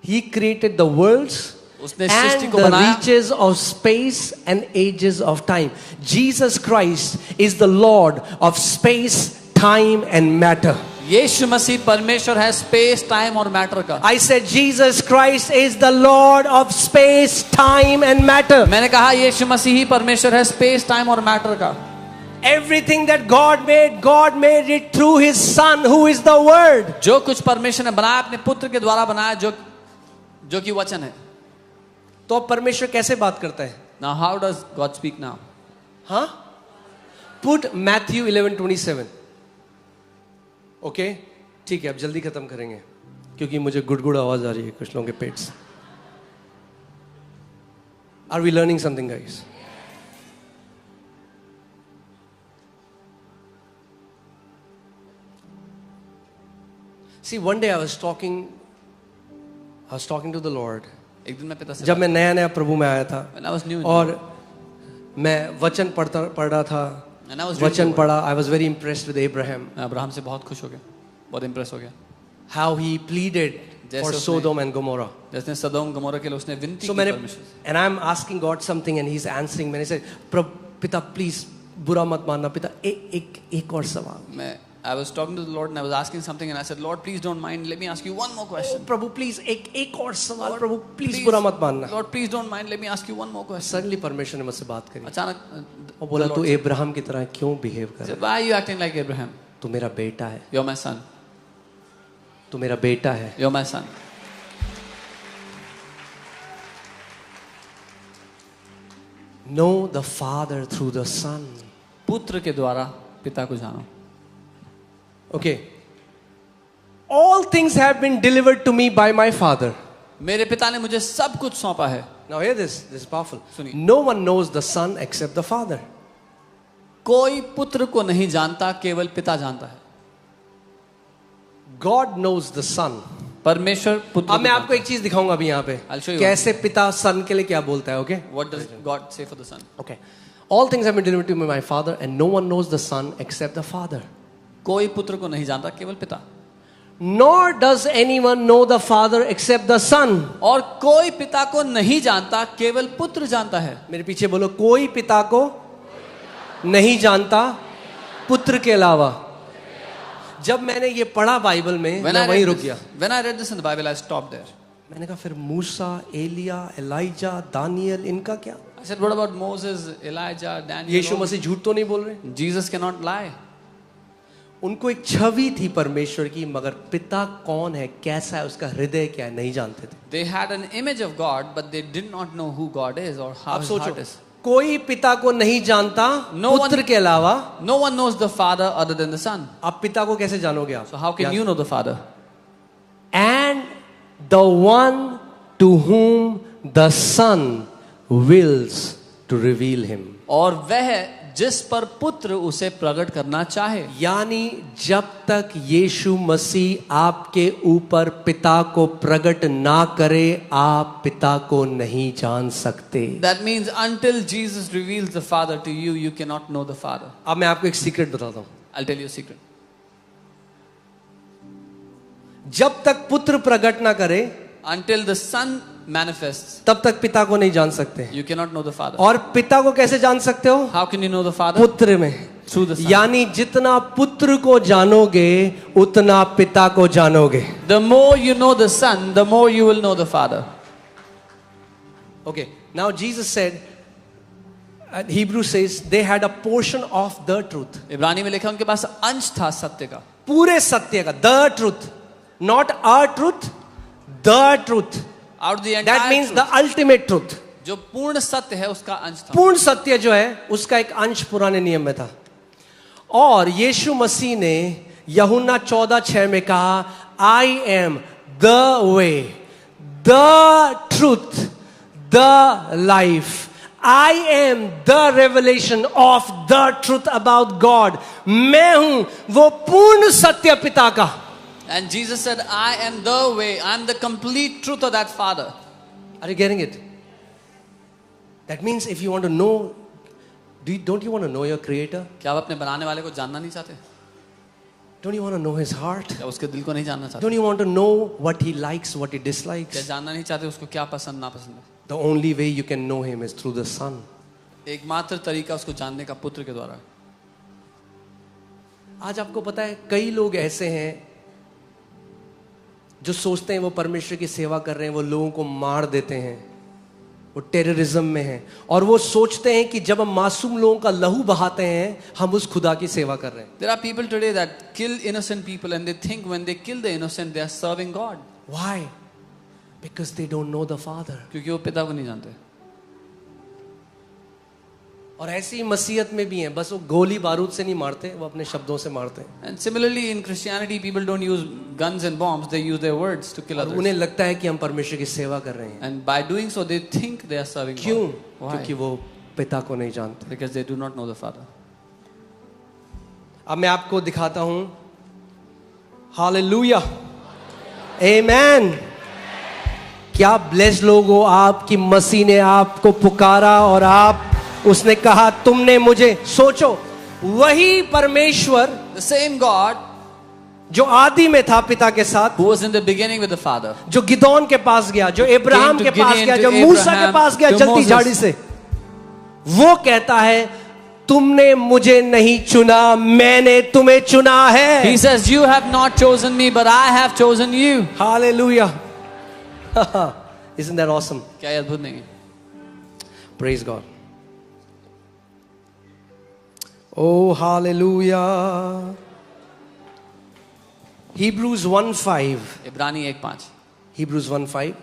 He created the worlds उसने सृष्टि and को the बनाया. reaches of space and ages of time. Jesus Christ is the Lord of space, time and matter. यीशु मसीह परमेश्वर है स्पेस, टाइम और मैटर का. I said Jesus Christ is the Lord of space, time and matter. मैंने कहा यीशु मसीह ही परमेश्वर है space, time और matter का. Everything that God made it through His Son, who is the Word. जो कुछ परमेश्वर ने बनाया अपने पुत्र के द्वारा बनाया, जो कि वचन है. तो अब परमेश्वर कैसे बात करता है? Now how does God speak now? हाँ? Put Matthew 11:27. ओके, ठीक है, अब जल्दी खत्म करेंगे क्योंकि मुझे गुड़गुड़ आवाज आ रही है कुछ लोगों के पेट से. Are we learning something guys? See, one day I was talking to the Lord. एक दिन मैं पिता से जब मैं नया नया प्रभु में आया था when I was new in और मैं वचन पढ़ रहा था, and I was reading वचन the word. पढ़ा. I was very impressed with Abraham, मैं अब्राहम से बहुत खुश हो गया, बहुत इम्प्रेस हो गया. how he pleaded जैसे for उसने- Sodom and Gomorrah. जैसे सदोम गमोरा के लिए उसने विनती So की मैंने, परमेश्वर से. and I'm asking God something and He's answering. मैंने said, पिता please बुरा मत मानना पिता, एक और सवाल. I was talking to the Lord and I was asking something and I said, Lord, please don't mind. Let me ask you one more question. Prabhu please एक और सवाल. प्रभु please बुरा मत मानना. Lord, please don't mind. Let me ask you one more question. Suddenly परमेश्वर ने मुझसे बात करी अचानक और बोला तू अब्राहम की तरह क्यों बिहेव कर रहा है? why are you acting like Abraham? तू मेरा बेटा है, You're my son. तू मेरा बेटा है. You're my son. Know the Father through the Son. पुत्र के द्वारा पिता को जानो. Okay. All things have been delivered to me by my Father. मेरे पिता ने मुझे सब कुछ सौंपा है. Now hear this is powerful. सुनिए. No one knows the Son except the Father. कोई पुत्र को नहीं जानता, केवल पिता जानता है. God knows the Son. परमेश्वर पुत्र अब को मैं आपको जानता एक चीज दिखाऊंगा अभी यहाँ पे I'll show you कैसे पिता सन के लिए क्या बोलता है. ओके है. What does God say for the son? Okay. All things have been delivered to me by my Father, and no one knows the Son except the Father. कोई पुत्र को नहीं जानता, केवल पिता. Nor does anyone know the Father except the Son. और कोई पिता को नहीं जानता, केवल पुत्र जानता है. मेरे पीछे बोलो, कोई पिता को नहीं जानता पुत्र के अलावा. जब मैंने ये पढ़ा बाइबल में मैं वहीं रुक गया. When I read this in the Bible, I stopped there. मैंने कहा फिर मूसा, एलिया, एलाइजा, दानियल, इनका क्या? I said, what about Moses, Elijah, Daniel? यीशु मसीह झूठ तो नहीं बोल रहे? Jesus cannot lie. उनको एक छवि थी परमेश्वर की, मगर पिता कौन है, कैसा है, उसका हृदय क्या है, नहीं जानते थे। They had an image of God, but they did not know who God is or how आप his सोचो, heart is. कोई पिता को नहीं जानता No one- पुत्र के अलावा। No one knows the Father other than the Son. आप पिता को कैसे जानोगे आप? So how can you know the Father? And the one to whom the Son wills to reveal him. और वह जिस पर पुत्र उसे प्रकट करना चाहे। यानी जब तक यीशु मसीह आपके ऊपर पिता को प्रकट ना करे, आप पिता को नहीं जान सकते। That means until Jesus reveals the Father to you, you cannot know the Father. अब मैं आपको एक सीक्रेट बताता हूं। I'll tell you a secret. जब तक पुत्र प्रकट ना करे, Until the Son manifests, तब तक पिता को नहीं जान सकते। you cannot know the Father. और पिता को कैसे जान सकते हो? How can you know the Father? पुत्र में। Through the Son. यानी जितना पुत्र को जानोगे उतना पिता को जानोगे। The more you know the Son, the more you will know the Father. Okay, now Jesus said, Hebrew says they had a portion of the truth. इब्रानी में लिखा उनके पास अंश था सत्य का। पूरे सत्य का, the truth, not our truth, the truth. Out of the entire That means truth. the ultimate truth. जो पूर्ण सत्य है उसका अंश था। पूर्ण सत्य जो है उसका एक अंश पुराने नियम में था। और यीशु मसीह ने यूहन्ना 14:6 में कहा, I am the way, the truth, the life. I am the revelation of the truth about God. मैं हूं वो पूर्ण सत्य पिता का। And Jesus said, I am the way, I am the complete truth of that Father. Are you getting it? That means if you want to know, don't you want to know your creator? क्या आप अपने बनाने वाले को जानना नहीं चाहते? Don't you want to know his heart? क्या उसके दिल को नहीं जानना चाहते? Don't you want to know what he likes, what he क्या dislikes? जानना नहीं चाहते उसको क्या पसंद ना पसंद है? The only way you can know him is through the Son. एकमात्र तरीका उसको जानने का पुत्र के द्वारा है। आज आपको पता है कई लोग ऐसे हैं जो सोचते हैं वो परमेश्वर की सेवा कर रहे हैं, वो लोगों को मार देते हैं, वो टेररिज्म में हैं, और वो सोचते हैं कि जब हम मासूम लोगों का लहू बहाते हैं हम उस खुदा की सेवा कर रहे हैं। There are people today that kill innocent people and they think when they kill the innocent they are serving God. Why? Because they don't know the Father. क्योंकि वो पिता को नहीं जानते। और ऐसी ही मसीहत में भी हैं, बस वो गोली बारूद से नहीं मारते, वो अपने शब्दों से मारते हैं। And similarly in Christianity people don't use guns and bombs, they use their words to kill और others. उन्हें लगता है कि हम परमेश्वर की सेवा कर रहे हैं। And by doing so they think they are serving क्यों? God. Why? क्योंकि वो पिता को नहीं जानते। Because they do not know the Father. अब मैं आपको दिखाता हूं। हालेलुया, आमेन। क्या ब्लेस्ड लोग हो आप कि मसीह ने आपको पुकारा और आप उसने कहा तुमने मुझे। सोचो, वही परमेश्वर The same God जो आदि में था पिता के साथ, who was in the beginning with the Father, जो गिदोन के पास गया, जो इब्राहिम Came to के पास Gideon, गया, to जो मूसा के Abraham, पास गया to जलती Moses. झाड़ी से, वो कहता है तुमने मुझे नहीं चुना, मैंने तुम्हें चुना है। He says, you have not chosen me, but I have chosen you. Hallelujah. Isn't that awesome? क्या ये अद्भुत नहीं है? Praise God. Oh, hallelujah. Hebrews 1:5. इब्रानी 1:5. Hebrews 1:5.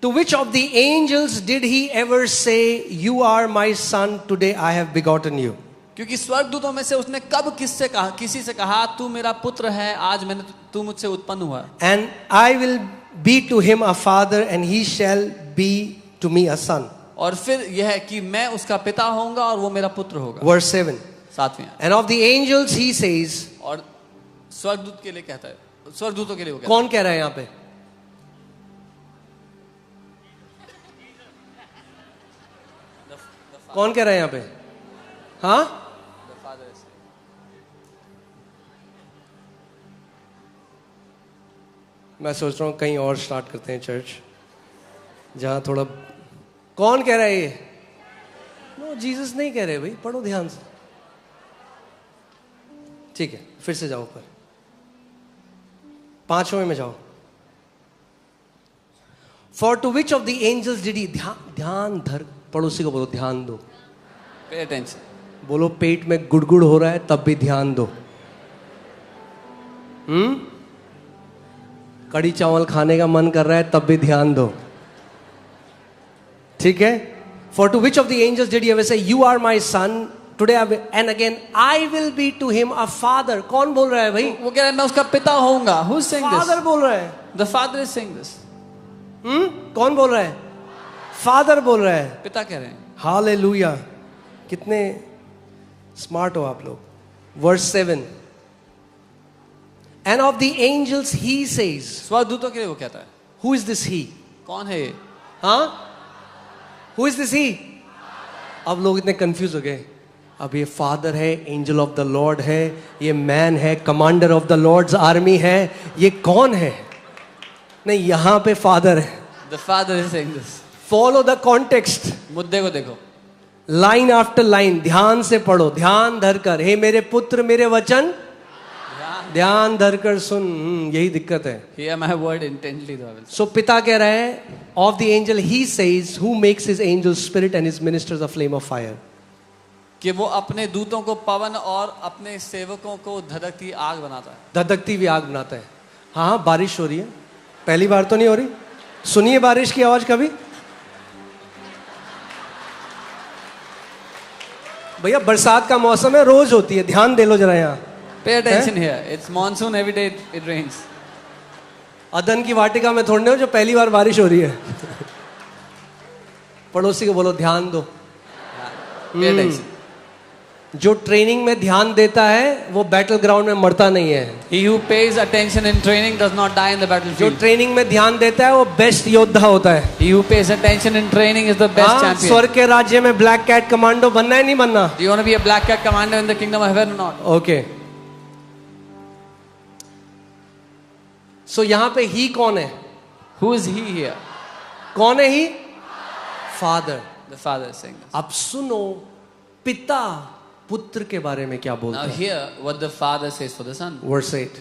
To which of the angels did he ever say, you are my son, today I have begotten you? क्योंकि स्वर्गदूतों में से उसने कब किसी से कहा तू मेरा पुत्र है, आज मैंने तू मुझसे उत्पन्न हुआ। And I will be to him a father and he shall be to me a son. और फिर यह है कि मैं उसका पिता होऊंगा और वो मेरा पुत्र होगा। Verse 7. 7वें। And of the angels he says, और स्वर्गदूत के लिए कहता है, स्वर्गदूतों के लिए वो कहता कौन कह रहा है यहाँ पे? कौन कह रहा है यहाँ पे? हाँ, मैं सोच रहा हूँ कहीं और स्टार्ट करते हैं चर्च, जहां थोड़ा। कौन कह रहा है ये? नो, जीसस नहीं कह रहे भाई, पढ़ो ध्यान से। ठीक है, फिर से जाओ ऊपर, 5वें में जाओ। For to which of the angels did he, ध्यान धर, पड़ोसी को बोलो ध्यान दो। Pay attention. बोलो पेट में गुड़गुड़ हो रहा है तब भी ध्यान दो। कड़ी चावल खाने का मन कर रहा है तब भी ध्यान दो, ठीक है। For to which of the angels did he ever say, you are my son, today and again I will be to him a father? कौन बोल रहा है भाई? वो कह रहा है मैं उसका पिता होऊंगा. Who's saying this? Father बोल रहा है. The father is saying this. कौन बोल रहा है? Father बोल रहा है. पिता कह रहे हैं. हालेलुया. कितने स्मार्ट हो आप लोग. Verse 7. And of the angels he says. स्वर्गदूतों के लिए वो कहता है. Who is this he? कौन है ये? हाँ? Who is this he? अब लोग इतने कंफ्यूज हो गए. अब ये फादर है, एंजल ऑफ द लॉर्ड है, ये मैन है, commander of the Lord's army है, ये कौन है? नहीं, यहां पे फादर है. The father is saying this. Follow the context. मुद्दे को देखो. लाइन आफ्टर लाइन ध्यान से पढ़ो, ध्यान धरकर. हे मेरे पुत्र मेरे वचन ध्यान धरकर सुन. यही दिक्कत है. Hear my word intently, though. सो पिता कह रहा है of the angel he says who makes his angel spirit and his ministers a flame of fire. कि वो अपने दूतों को पवन और अपने सेवकों को धधकती आग बनाता है. धधकती हुई आग बनाता है. हाँ, बारिश हो रही है. पहली बार तो नहीं हो रही. सुनिए बारिश की आवाज कभी. भैया बरसात का मौसम है, रोज होती है. ध्यान दे लो जरा. यहाँ Pay attention here. It's monsoon every day. It rains. अदन की वाटिका में थोड़ने हो जो पहली बार बारिश हो रही है. पड़ोसी को बोलो ध्यान दो. Pay attention. जो ट्रेनिंग में ध्यान देता है वो बैटल ग्राउंड में मरता नहीं है. He who pays attention in training does not die in the जो battlefield. ट्रेनिंग में ध्यान देता है वो बेस्ट योद्धा होता है. He who pays attention in training is the best champion. स्वर्ग के राज्य में ब्लैक कैट कमांडो बनना है नहीं बनना? Do you want to be a black cat commander in the kingdom of heaven or not? Okay. So यहां पे ही कौन है? Who is he here? कौन है ही? Father. The father is saying this. अब सुनो पिता पुत्र के बारे में क्या बोलता Now है. hear what the father says for the son. Verse 8.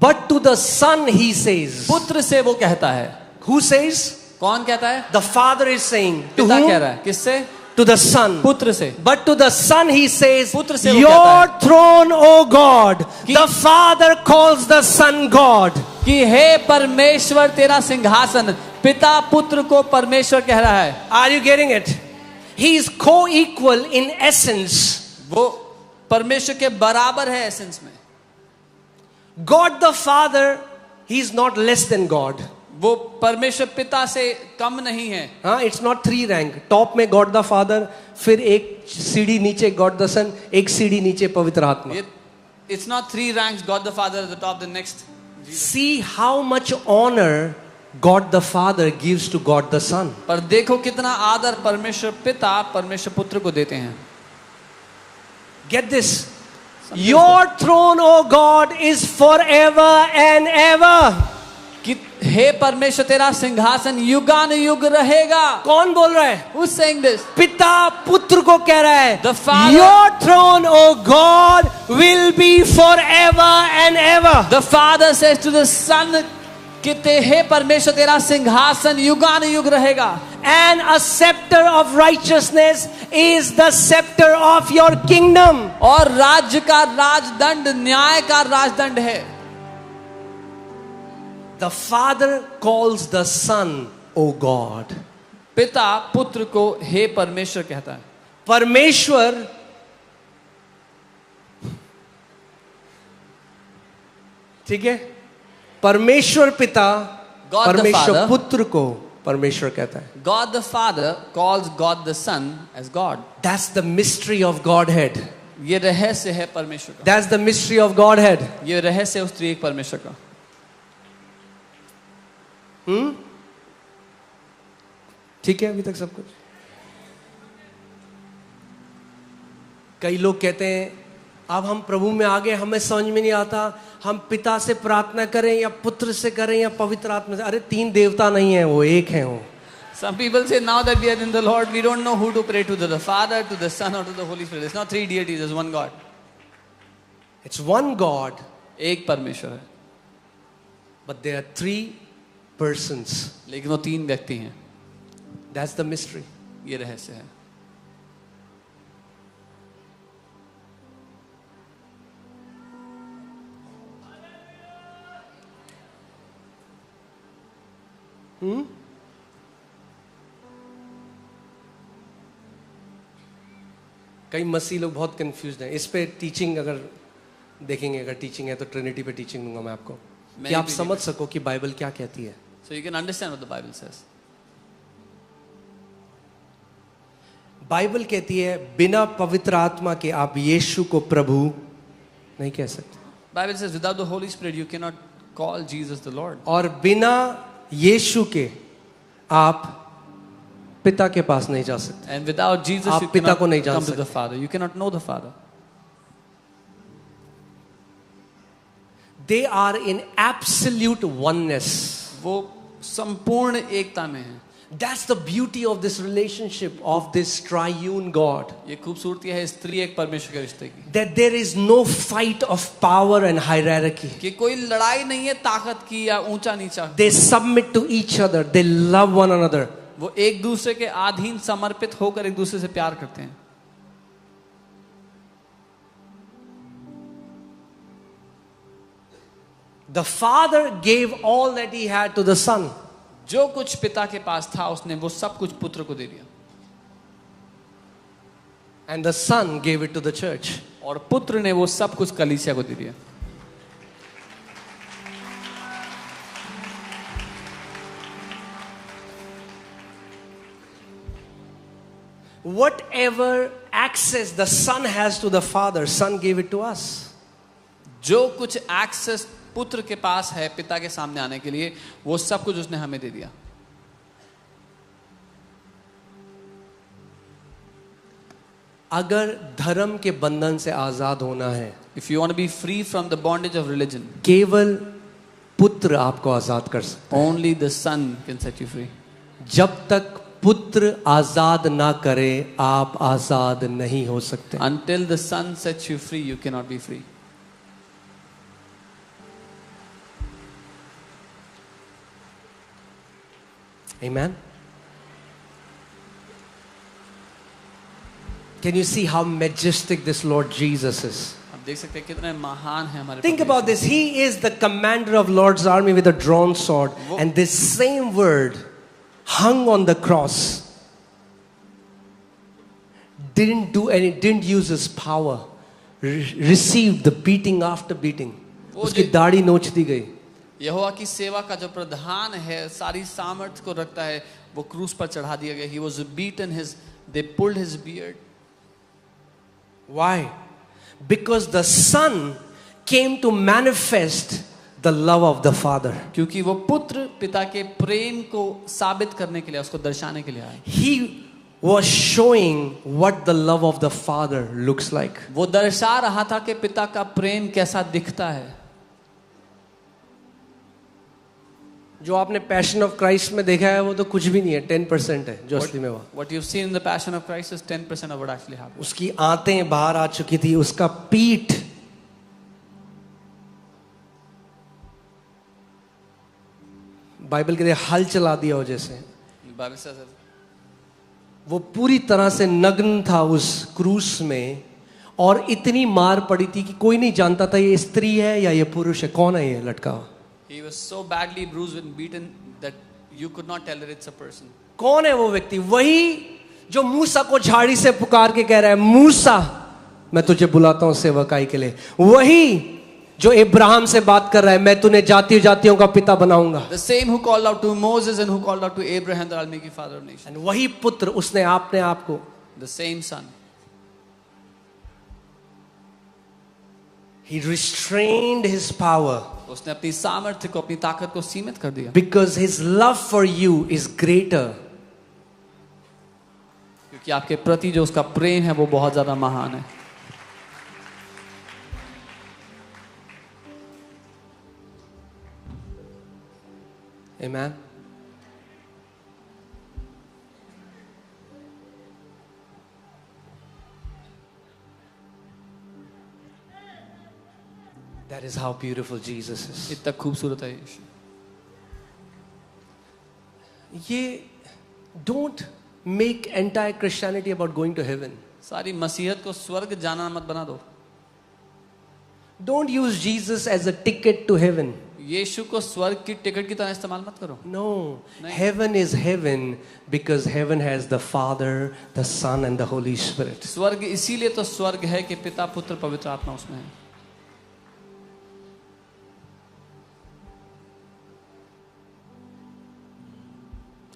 But to the son he says. पुत्र से वो कहता है. Who says? कौन कहता है? The father is saying. To पिता whom? कह रहा है. किससे? To the son. पुत्र से. But to the son he says, पुत्र से वो your कहता throne, O God. कि- The father calls the son God. कि हे परमेश्वर तेरा सिंहासन. पिता पुत्र को परमेश्वर कह रहा है. Are you getting it? He is co-equal in essence. वो परमेश्वर के बराबर है एसेंस में. God the Father, he is not less than God. वो परमेश्वर पिता से कम नहीं है. हाँ, it's not 3 rank. टॉप में God the Father, फिर एक सीढ़ी नीचे God the Son, एक सीढ़ी नीचे पवित्र आत्मा. It's not 3 ranks. God the Father at the top, the next. See how much honor God the Father gives to God the Son. पर देखो कितना आदर परमेश्वर पिता परमेश्वर पुत्र को देते हैं. Get this. Your throne, O God, is forever and ever. कि हे परमेश्वर तेरा सिंहासन युगानुयुग रहेगा. कौन बोल रहा है? Who's saying this? पिता पुत्र को कह रहा है. The Father- Your throne, O God, will be forever and ever. The Father says to the Son कि हे परमेश्वर तेरा सिंहासन युगानुयुग रहेगा. And a scepter of righteousness is the scepter of your kingdom. और राज्य का राजदंड न्याय का राजदंड है. The Father calls the Son, O God. पिता पुत्र को हे परमेश्वर कहता है. परमेश्वर ठीक है. परमेश्वर पिता God the परमेश्वर Father. पुत्र को परमेश्वर कहता है. God the Father calls God the Son as God. That's the mystery of Godhead. ये रहस्य है परमेश्वर का. That's the mystery of Godhead. ये रहस्य है उस त्रिएक परमेश्वर का. ठीक है अभी तक सब कुछ. कई लोग कहते हैं अब हम प्रभु में आ गए, हमें समझ में नहीं आता हम पिता से प्रार्थना करें या पुत्र से करें या पवित्र आत्मा से. अरे 3 देवता नहीं है, वो एक है. वो Some people say now that we are in the Lord, we don't know who to pray to the Father, to the Son, or to the Holy Spirit. It's not 3 deities, there's one God. It's one God, एक परमेश्वर है. but there are 3 persons. लेकिन वो 3 व्यक्ति हैं. That's the mystery. ये रहस्य है. कई मसीह लोग बहुत कंफ्यूज्ड हैं इस पे। टीचिंग अगर देखेंगे, अगर टीचिंग है तो ट्रिनिटी पे टीचिंग दूंगा मैं आपको, कि आप समझ सको कि बाइबल क्या कहती है। So you can understand what the Bible says. Bible कहती है बिना पवित्र आत्मा के आप यीशु को प्रभु नहीं कह सकते, Bible says without the Holy Spirit you cannot call Jesus the Lord. और बिना यीशु के आप पिता के पास नहीं जा सकते। And without Jesus आप you पिता cannot को नहीं जान come to the सकते। Father. You cannot know the Father. They are in absolute oneness. वो संपूर्ण एकता में है। That's the beauty of this relationship of this triune God. ये खूबसूरती है इस त्रिएक परमेश्वर के रिश्ते की, That there is no fight of power and hierarchy. कि कोई लड़ाई नहीं है ताकत की या ऊंचा नीचा। They submit to each other. They love one another. वो एक दूसरे के अधीन समर्पित होकर एक दूसरे से प्यार करते हैं। The Father gave all that He had to the Son. जो कुछ पिता के पास था उसने वो सब कुछ पुत्र को दे दिया, And the Son gave it to the church. और पुत्र ने वो सब कुछ कलीसिया को दे दिया। Whatever access the Son has to the Father, Son gave it to us. जो कुछ एक्सेस पुत्र के पास है पिता के सामने आने के लिए, वो सब कुछ उसने हमें दे दिया। अगर धर्म के बंधन से आजाद होना है, If you want to be free from the bondage of religion, केवल पुत्र आपको आजाद कर सकता only the Son can set you free. है। जब तक पुत्र आजाद ना करे आप आजाद नहीं हो सकते। Until the Son sets you free, you cannot be free. Amen. Can you see how majestic this Lord Jesus is? आप देख सकते हैं कितने महान है हमारे Think परमेश्वर। about this. He is the commander of Lord's army with a drawn sword. And this same word hung on the cross. Didn't use his power. Received the beating after beating. उसकी दाढ़ी नोच दी गई। यहोवा की सेवा का जो प्रधान है सारी सामर्थ्य को रखता है, वो क्रूस पर चढ़ा दिया गया। He was beaten, they pulled his beard. Why? Because the Son came to manifest the love of the Father. क्योंकि वो पुत्र पिता के प्रेम को साबित करने के लिए, उसको दर्शाने के लिए आया। He was showing what the love of the Father looks like. वो दर्शा रहा था कि पिता का प्रेम कैसा दिखता है। जो आपने पैशन ऑफ क्राइस्ट में देखा है वो तो कुछ भी नहीं है, 10% है जो असली में हुआ। What you've seen in the Passion of Christ is 10% of what actually happened. उसकी आंतें बाहर आ चुकी थी, उसका पीठ बाइबल के लिए हल चला दिया हो जैसे। The Bible says that वो पूरी तरह से नग्न था उस क्रूस में, और इतनी मार पड़ी थी कि कोई नहीं जानता था ये स्त्री है या ये पुरुष है, कौन है ये लटका हुआ। he was so badly bruised and beaten that you could not tell that it's a person. कौन है वो व्यक्ति? वही जो मूसा को झाड़ी से पुकार के कह रहा है, मूसा मैं तुझे बुलाता हूं सेवकाई के लिए। वही जो इब्राहिम से बात कर रहा है, मैं तुन्हें जातियों का पिता बनाऊंगा। The same who called out to Moses and who called out to Abraham that I'll make you father of nations. And वही पुत्र उसने अपने आप को, The same Son. he restrained his power उसने अपनी सामर्थ्य को, अपनी ताकत को सीमित कर दिया, because his love for you is greater. क्योंकि आपके प्रति जो उसका प्रेम है वो बहुत ज्यादा महान है। Amen. That is how beautiful Jesus is. इतना खूबसूरत है यीशु। ये don't make entire Christianity about going to heaven. सारी मसीहत को स्वर्ग जाना मत बना दो। Don't use Jesus as a ticket to heaven. यीशु को स्वर्ग की टिकट की तरह इस्तेमाल मत करो. No, heaven is heaven because heaven has the Father, the Son and the Holy Spirit. स्वर्ग इसीलिए तो स्वर्ग है कि पिता, पुत्र, पवित्र आत्मा उसमें है.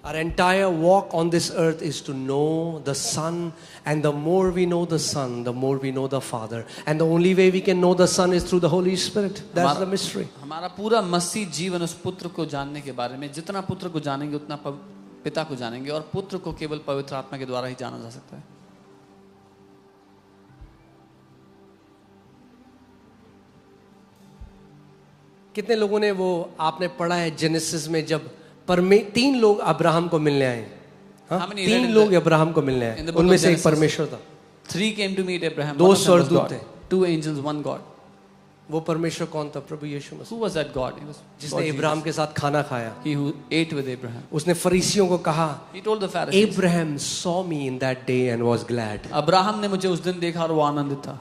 Our entire walk on this earth is to know the Son, and the more we know the Son, the more we know the Father. And the only way we can know the Son is through the Holy Spirit. That's the mystery. हमारा पूरा मसीह जीवन उस पुत्र को जानने के बारे में, जितना पुत्र को जानेंगे उतना पिता को जानेंगे, और पुत्र को केवल पवित्र आत्मा के द्वारा ही जाना जा सकता है. कितने लोगों ने वो आपने पढ़ा है जेनेसिस में, जब 3 लोग अब्राहम को मिलने आए. हाँ? 3 लोग अब्राहम को मिलने आए, उनमें से एक परमेश्वर था. 3 came to meet Abraham. 2 स्वर्गदूत थे. 2 angels, 1 God. वो परमेश्वर कौन था? प्रभु यीशु मसीह. Who was that God? He was जिसने अब्राहम के साथ खाना खाया. He who ate with Abraham. उसने फरीसियों को कहा, He told the Pharisees, Abraham saw me in that day and was glad. Abraham ने मुझे उस दिन देखा और वो आनंदित था.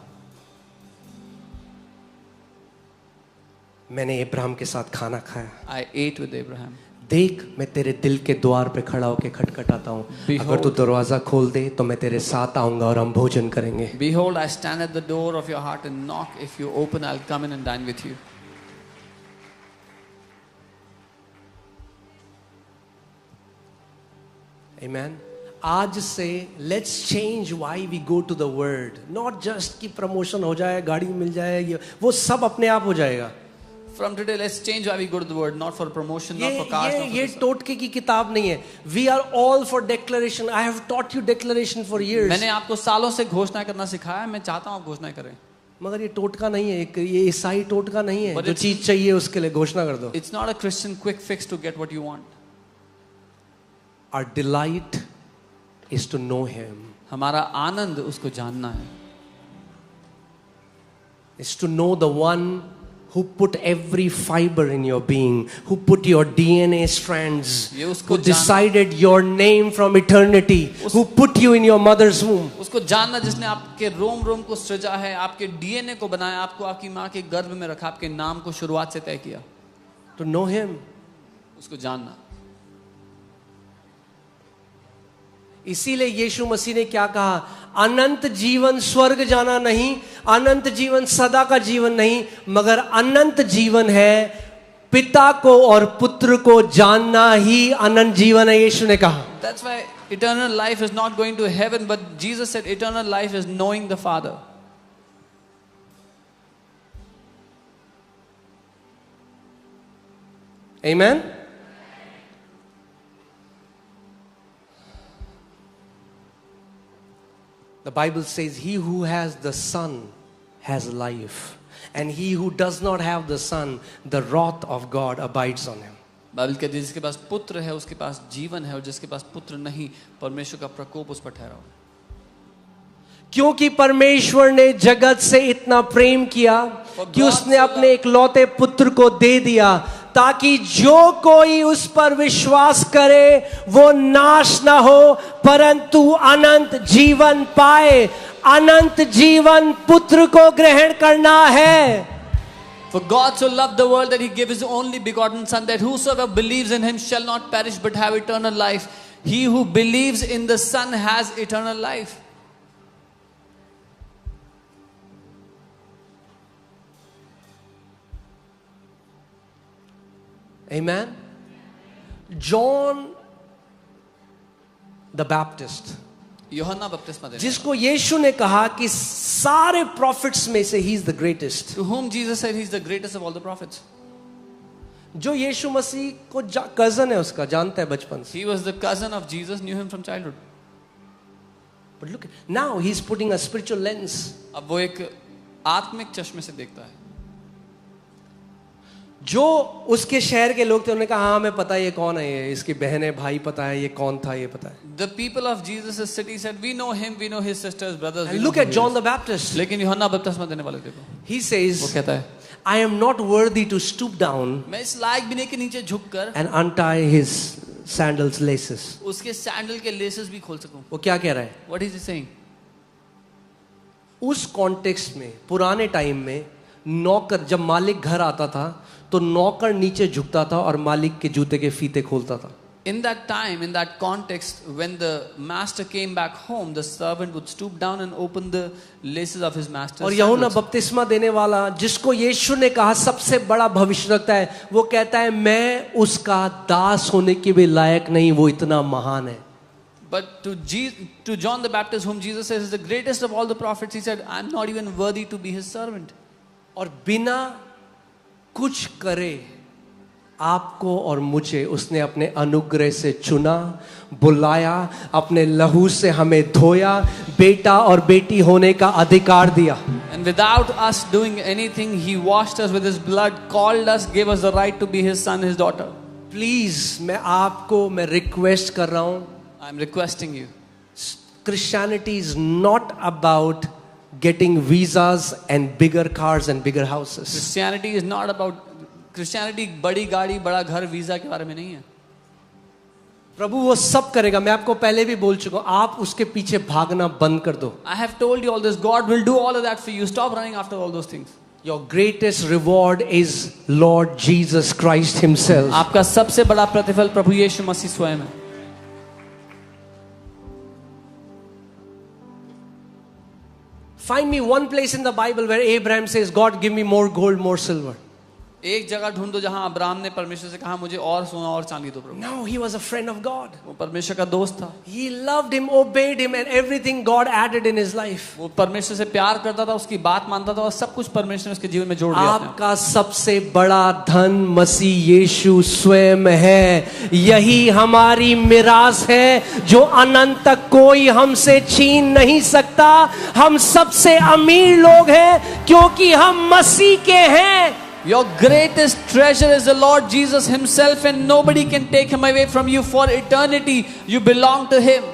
मैंने अब्राहम के साथ खाना खाया. I ate with Abraham. देख, मैं तेरे दिल के द्वार पे खड़ा होके खटखटाता हूँ. अगर तू दरवाजा खोल दे तो मैं तेरे साथ आऊंगा और हम भोजन करेंगे. Behold, I stand at the door of your heart and knock. If you open, I'll come in and dine with you. Amen. आज से let's change why we go to the word. Not just कि promotion हो जाए, गाड़ी मिल जाए, ये वो सब अपने आप हो जाएगा. From today, let's change why we go to the word, not for promotion, not for cars. ये टोटके की किताब नहीं है. We are all for declaration. I have taught you declaration for years. मैंने आपको सालों से घोषणा करना सिखाया. मैं चाहता हूँ आप घोषणा करें. मगर ये टोटका नहीं है, ये ईसाई टोटका नहीं है. जो चीज चाहिए उसके लिए घोषणा कर दो. It's not a Christian quick fix to get what you want. Our delight is to know Him. हमारा आनंद उसको जानना है. Is to know the one who put every fiber in your being, who put your DNA strands, who decided your name from eternity, who put you in your mother's womb. उसको जानना जिसने आपके रोम रोम को सृजा है, आपके डीएनए को बनाया, आपको आपकी माँ के गर्भ में रखा, आपके नाम को शुरुआत से तय किया. To know Him. उसको जानना. इसीलिए यीशु मसीह ने क्या कहा? अनंत जीवन स्वर्ग जाना नहीं, अनंत जीवन सदा का जीवन नहीं, मगर अनंत जीवन है पिता को और पुत्र को जानना ही अनंत जीवन है. यीशु ने कहा. That's why eternal life is not going to heaven, but Jesus said eternal life is knowing the Father. Amen. The Bible says, he who has the Son has life. And he who does not have the Son, the wrath of God abides on him. Bible कहती है जिसके पास पुत्र है उसके पास जीवन है, और जिसके पास पुत्र नहीं परमेश्वर का प्रकोप उस पर ठहरा हुआ है. क्योंकि परमेश्वर ने जगत से इतना प्रेम किया कि उसने अपने इकलौते पुत्र को दे दिया, ताकि जो कोई उस पर विश्वास करे वो नाश ना हो परंतु अनंत जीवन पाए. अनंत जीवन पुत्र को ग्रहण करना है. For God so loved the world that He gave His only begotten Son, that whosoever believes in Him shall not perish but have eternal life. He who believes in the Son has eternal life. Amen. John the Baptist, यूहन्ना बपतिस्मा देने जिसको यीशु ने कहा कि सारे profits में से he is the greatest, to whom Jesus said He is the greatest of all the prophets. जो यीशु मसीह को कजन है उसका, जानता है बचपन से. He was the cousin of Jesus, knew Him from childhood. But look, now he's putting a spiritual lens. अब वो एक आत्मिक चश्मे से देखता है. जो उसके शहर के लोग थे उन्होंने कहा हाँ हमें पता है ये कौन है, ये इसकी बहन है, भाई पता है, ये कौन था ये पता है. The people of Jesus' city said, we know him, we know his sisters, brothers. And look at John the Baptist. लेकिन यूहन्ना बपतिस्मा देने वाले देखो, He says, वो कहता है, I am not worthy to stoop down मैं इस लायक भी नहीं कि नीचे झुककर and untie his sandals laces. उसके सैंडल के लेसेस भी खोल सकूं. वो क्या कह रहा है? What is he saying? उस कॉन्टेक्स्ट में, पुराने टाइम में नौकर, जब मालिक घर आता था तो नौकर नीचे झुकता था और मालिक के जूते के फीते खोलता था. In that time, in that context, when the master came back home, the servant would stoop down and open the laces of his master's और यूहन्ना sandals. बपतिस्मा देने वाला, जिसको यीशु ने कहा सबसे बड़ा भविष्यवक्ता है, वो कहता है मैं उसका दास होने के भी लायक नहीं, वो इतना महान है. But to John the Baptist, whom Jesus says is the greatest of all the prophets, he said, I'm not even worthy to be his servant. और बिना कुछ करे आपको और मुझे उसने अपने अनुग्रह से चुना, बुलाया, अपने लहू से हमें धोया, बेटा और बेटी होने का अधिकार दिया. And without us doing anything, he washed us with his blood, called us, gave us the right to be his son, his daughter. Please मैं रिक्वेस्ट कर रहा हूं, I'm requesting you. Christianity is not about getting visas and bigger cars and bigger houses. Christianity is not about Christianity बड़ी गाड़ी, बड़ा घर, visa के बारे में नहीं है. प्रभु वो सब करेगा. मैं आपको पहले भी बोल चुका हूं, आप उसके पीछे भागना बंद कर दो. I have told you all this. God will do all of that for you. Stop running after all those things. Your greatest reward is Lord Jesus Christ himself. आपका सबसे बड़ा प्रतिफल प्रभु यीशु मसीह स्वयं है. Find me one place in the Bible where Abraham says, God, give me more gold, more silver. एक जगह ढूंढ दो जहां अब्राहम ने परमेश्वर से कहा मुझे और सोना और चांदी दो प्रभु. No, he was a friend of God. वो परमेश्वर का दोस्त था. He loved him, obeyed him, and everything God added in his life. वो परमेश्वर से प्यार करता था, उसकी बात मानता था और सब कुछ परमेश्वर ने उसके जीवन में जोड़ दिया. आपका सबसे बड़ा धन मसीह यीशु स्वयं है. यही हमारी मिरास है जो अनंत तक कोई हमसे छीन नहीं सकता. हम सबसे अमीर लोग हैं क्योंकि हम मसीह के हैं. Your greatest treasure is the Lord Jesus himself, and nobody can take him away from you for eternity. You belong to him.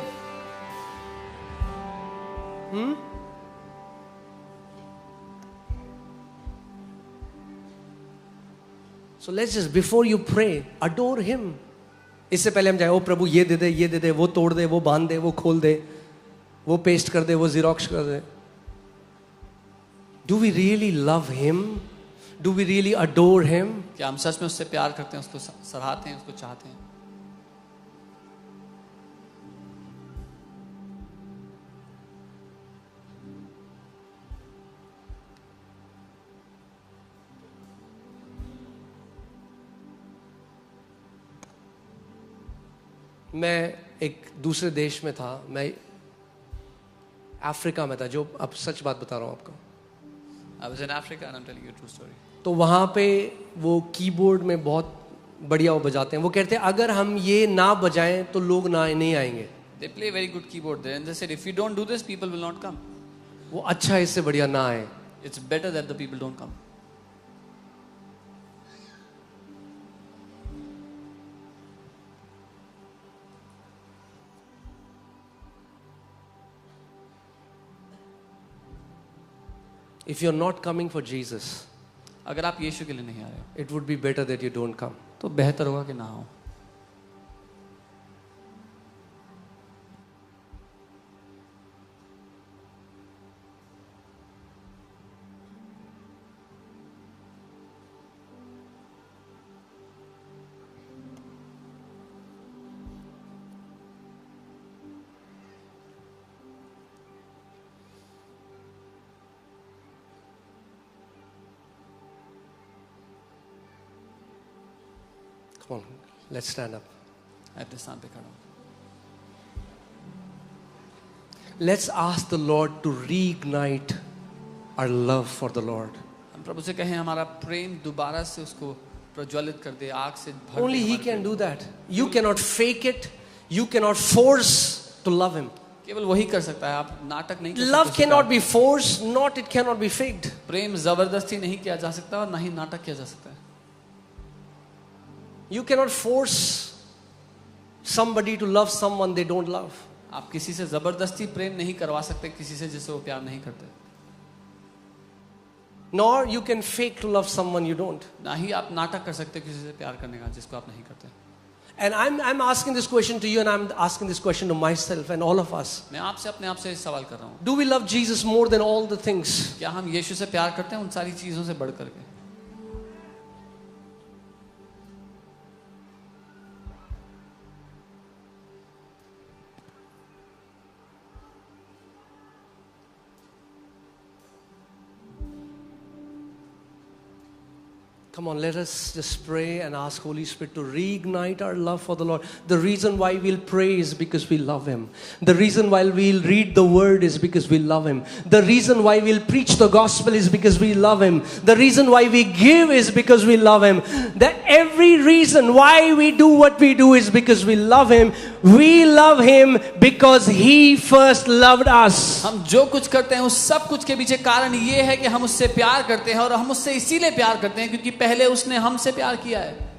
So let's just, before you pray, adore him. इससे पहले हम जाए, ओ प्रभु ये दे दे, ये दे दे, वो तोड़ दे, वो बांध दे, वो खोल दे, वो पेस्ट कर दे, वो जीरोक्स कर दे. Do we really love him? Do we really adore him? क्या हम सच में उससे प्यार करते हैं, उसको सराहते हैं, उसको चाहते हैं? मैं एक दूसरे देश में था, मैं अफ्रीका में था, जो अब सच बात बता रहा हूं आपको. I was in Africa and I'm telling you a true story. तो वहाँ पे वो कीबोर्ड में बहुत बढ़िया वो बजाते हैं. वो कहते हैं अगर हम ये ना बजाएं तो लोग ना नहीं आएंगे. They play very good keyboard there, and they said if you don't do this, people will not come. वो अच्छा है, इससे बढ़िया ना आए. It's better that the people don't come. If you're not coming for Jesus, अगर आप यीशु के लिए नहीं आ रहे हो, it would be better that you don't come. तो बेहतर होगा कि ना हो. Come on, let's stand up. अपने स्थान पे खड़ा हो. Let's ask the Lord to reignite our love for the Lord. हम प्रभु से कहें हमारा प्रेम दोबारा से उसको प्रज्वलित कर दे, आग से भर दे. Only He can do that. You cannot fake it. You cannot force to love Him. केवल वही कर सकता है, आप नाटक नहीं कर सकते. Love cannot be forced, not it cannot be faked. प्रेम जबरदस्ती नहीं किया जा सकता और ना ही नाटक किया जा सकता है. You cannot force somebody to love someone they don't love. आप किसी से जबरदस्ती प्रेम नहीं करवा सकते, किसी से जिसे वो प्यार नहीं करते. Nor you can fake to love someone you don't. ना ही आप नाटक कर सकते किसी से प्यार करने का जिसको आप नहीं करते. And I'm asking this question to you, and I'm asking this question to myself and all of us. मैं आपसे अपने आप से सवाल कर रहा हूँ, Do we love Jesus more than all the things? क्या हम यीशु से प्यार करते हैं उन सारी चीजों से बढ़ करके? Come on, let us just pray and ask Holy Spirit to reignite our love for the Lord. The reason why we'll pray is because we love Him. The reason why we'll read the Word is because we love Him. The reason why we'll preach the gospel is because we love Him. The reason why we give is because we love Him. That every reason why we do what we do is because we love Him. We love Him because He first loved us. हम जो कुछ करते हैं उस सब कुछ के पीछे कारण ये है कि हम उससे प्यार करते हैं, और हम उससे इसीलिए प्यार करते हैं क्योंकि पहले उसने हमसे प्यार किया है.